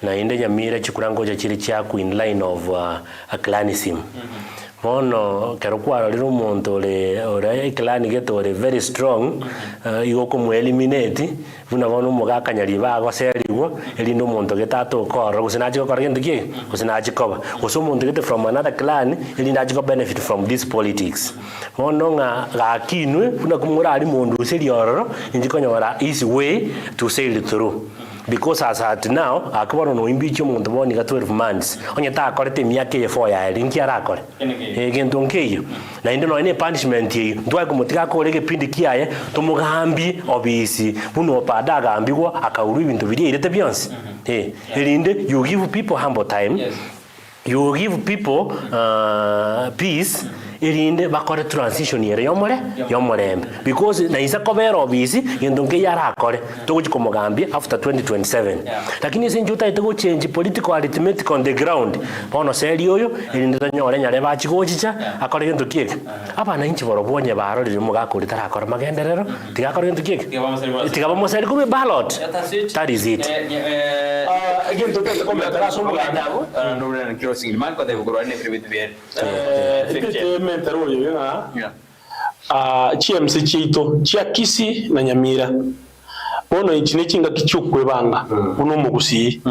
J: na inde Nyamira chikurango cha chiri chaku in line of a clanism. Mono kerokwa rero monto le ora clan geto le very strong igo como eliminate una bono mogaka nyariba go serigo elindo monto getato koro gusinachi ko korgende ki gusinachi ko uso monto gete from another clan elinda chi benefit from this politics. Mono nga ga kinwe una kumura ali mondo serioro injiko nyora easy way to sail through. Because as at now, akubona no imbicho muntu boni ga 12 months. Onye ta akorete miaka ye 4 ya linki arakore. Gento nkeyo. Na inde no ene punishment ye. Ndwa kumutika ko lege pindi kiaye tumugambi obisi. Buno pada gambigwa akauru ibintu biri irete byansi. Elinde you give people humble time. Yes. You give people peace. Irinde bakore transition yere yomorembe because na isa kobera obisi yendonke yarakore tokuchikomogambi after 2027 lakini sinjuta ito change political arithmetic on the ground bono seri oyo irinde tanyore nyare bachigochicha akore gento kieke abana inchi borobonye baro riri mugakuri tarakora magenderero tigakore gento kieke tigabamo seri kube ballot that is it
K: again to the comment raso mugandabo no ran crossing the man ko devo correre private bien
L: CMC chito chia Kisi na Nyamira bono ichine chinga kichukwe banga uno mugusi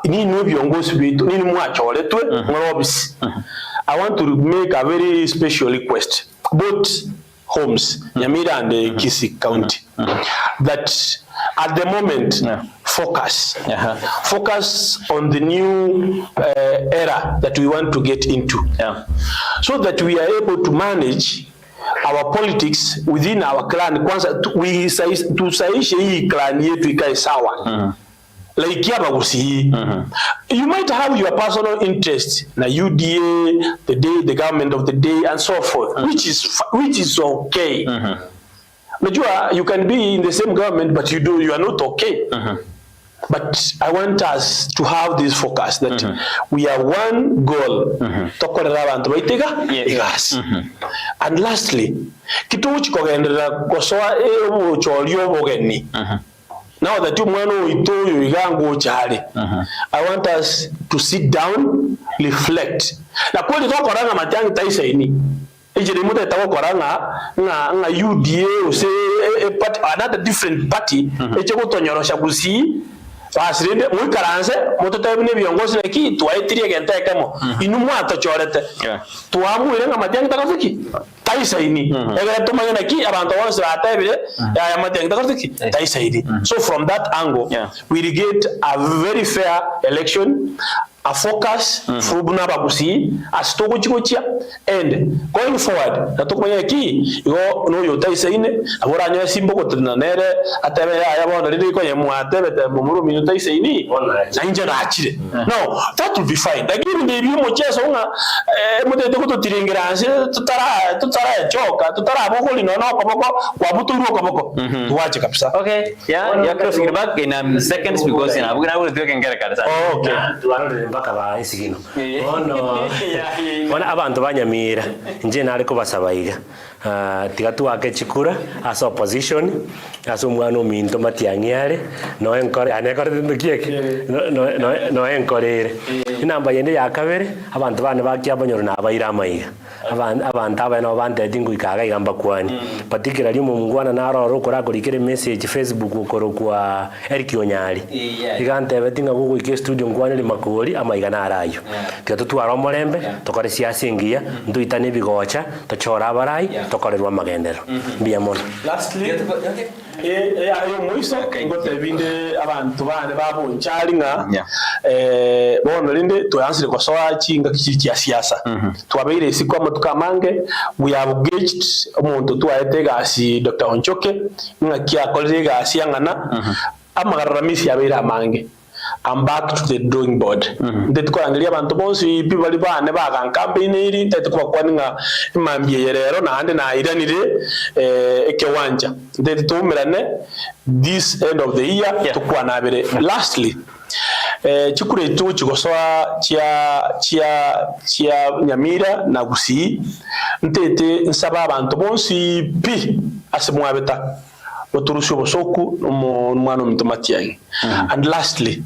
L: ni byongosi bitu ni mwacholetwe ngorobisi. I want to make a very special request both homes Nyamira and Kisi County that at the moment focus. Focus on the new era that we want to get into. So that we are able to manage our politics within our clan. Kwanza tusaishe hii clan yetu ikae sawa. Like you might have your personal interest na UDA, the government of the day and so forth, which is okay. Najua you can be in the same government but you are not okay. But I want us to have this focus that we are one goal. And lastly, kitu uchikogendera kosoa ucholio bogeni. Now that I want us to sit down, reflect. Na kweli kwa koranga matangi taisa ini. Ejere muda tawo koranga nga UDA use another different party eche kutonyorosha kusi basirinde mu karanze mutotabine biyongozi neki twaitirie genta kamo inu mwato chorete tuamwire nga matangi takafiki taisa ini egere tumanya naki abantu bose batabire ya matangi takafiki taisa ini. So from that angle we will get a very fair election, a focus for Bunabagusi, as Toguchia, and going forward, Natokoyaki, you taisa in Aurania Simbo Nere, Atavea, I want to read the Mumuru Minutaisa in Nanjanachi. No, that will be fine. Again, the Muchesona, Mutu Tiringrans, Tutara Choka, Tutara Boko, no, Wabutu, watch capsa.
K: Okay, yeah, you're crossing back in seconds because I will do and get a card.
M: Okay. Bakaba isigino ona abantu banyamira nje nari kubasabaiga tigatu ake chikura as opposition as umwana minto matiangiare no enkore anekore ndikieke no enkore inamba yende yakabere abantu bane bakyabonyoro nabaira maiga abantu abana bante dingu ikaga igamba kwani particularly mungwana naro rokora kurikire message Facebook ukoro kwa Eric Onyali igante betinga gugu ike studio ngwane le Makori amaigana arayo kyo tutwara omorembe tokore siasa ingia nduitane bigocha tochora abarai tokorerwa magendero mbia mono.
L: Lastly ayo moiso ngote binde abantu bane babonchali nga bono linde toyansire kosoa chinga kichi ya siasa twabeire sikwa mutukamange we have engaged omuntu twaete gasi Dr. Onchoke nga kia kolege gasi ngana amagarramisi yabeire amange. I'm back to the drawing board. Ndetiko angalia abantu bonsi bibali bane baga campaign iri ndetiko kwaninga imambye rero na ande na iranire ekewanja ndetito mirane this end of the year tukwa nabere. Lastly chikure tu chikosoa chia Nyamira na Gusi ntete nsaba abantu bonsi pi asemwabeta oturusho bosoku mwana mtomatiyangi. And lastly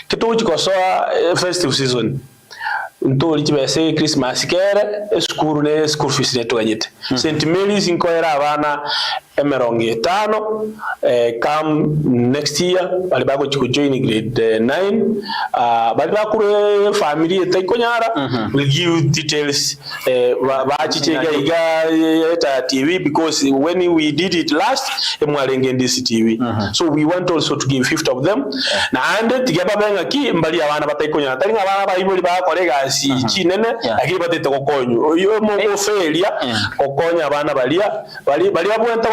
L: kitu chikosoa festive season nto lichibese Christmas kere school fees neto ganyete St. Mary's inkoera abana emeronge 5 come next year bali bako join grade 9 bali bakure family etakonyara will give details bachichega iga eta TV because when we did it last emwarenge this TV so we want also to give 50 of them na ande tigaba benga ki mbali abana batakonyara talinga abana bayiboli bakorega si chinene akiri batete kokonyo yo mo feria kokonya abana bali abwenta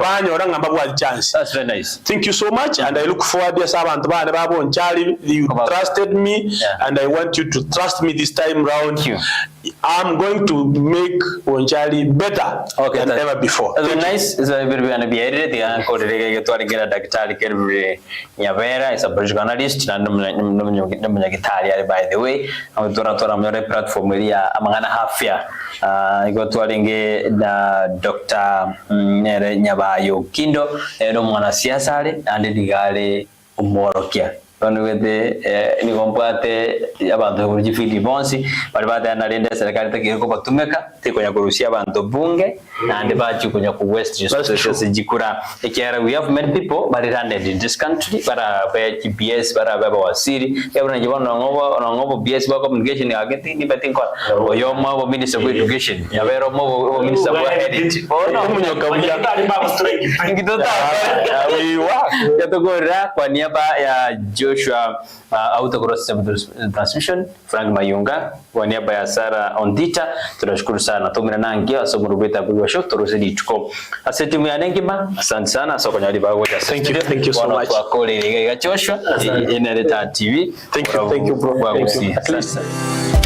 L: banyora ngamba bwa chance.
K: That's very nice.
L: Thank you so much and I look forward to abantu bane babonchali. You trusted me and I want you to trust me this time round. I'm going to make Onchali better than ever before.
K: That's nice. It's very be edited. The uncle Dr. Nyabera is a British analyst and by the way. I'm going to platform area amangana hafia. I got to Dr. Nyabayo Okindo, no mwana siasa and the gale umorokia. bano wete ni kompate abantu buriji fili bonsi bali bada na lenda serikali takiko batumeka tiko ya kurusia abantu bunge na ande bachi kunya ku west just jikura ekera we have many people bali landed in this country para GPS para baba wasiri ebona jibona ngobo BS ba communication agenti ni betin ko oyo mo minister of education Nyabera mo minister of heritage ono munyoka buja ngidota wiwa yatogora kwa niaba ya Joshua Autocross Transmission Frank Mayunga kwa niaba ya Sara Ondita tunashukuru sana tumina nangi asomurubeta kwa show turusidi tuko asetimu ya nengima asante sana soko nyali bago
L: thank you so much
K: kwa kole ile Joshua in TV
L: thank you bro. Thank you.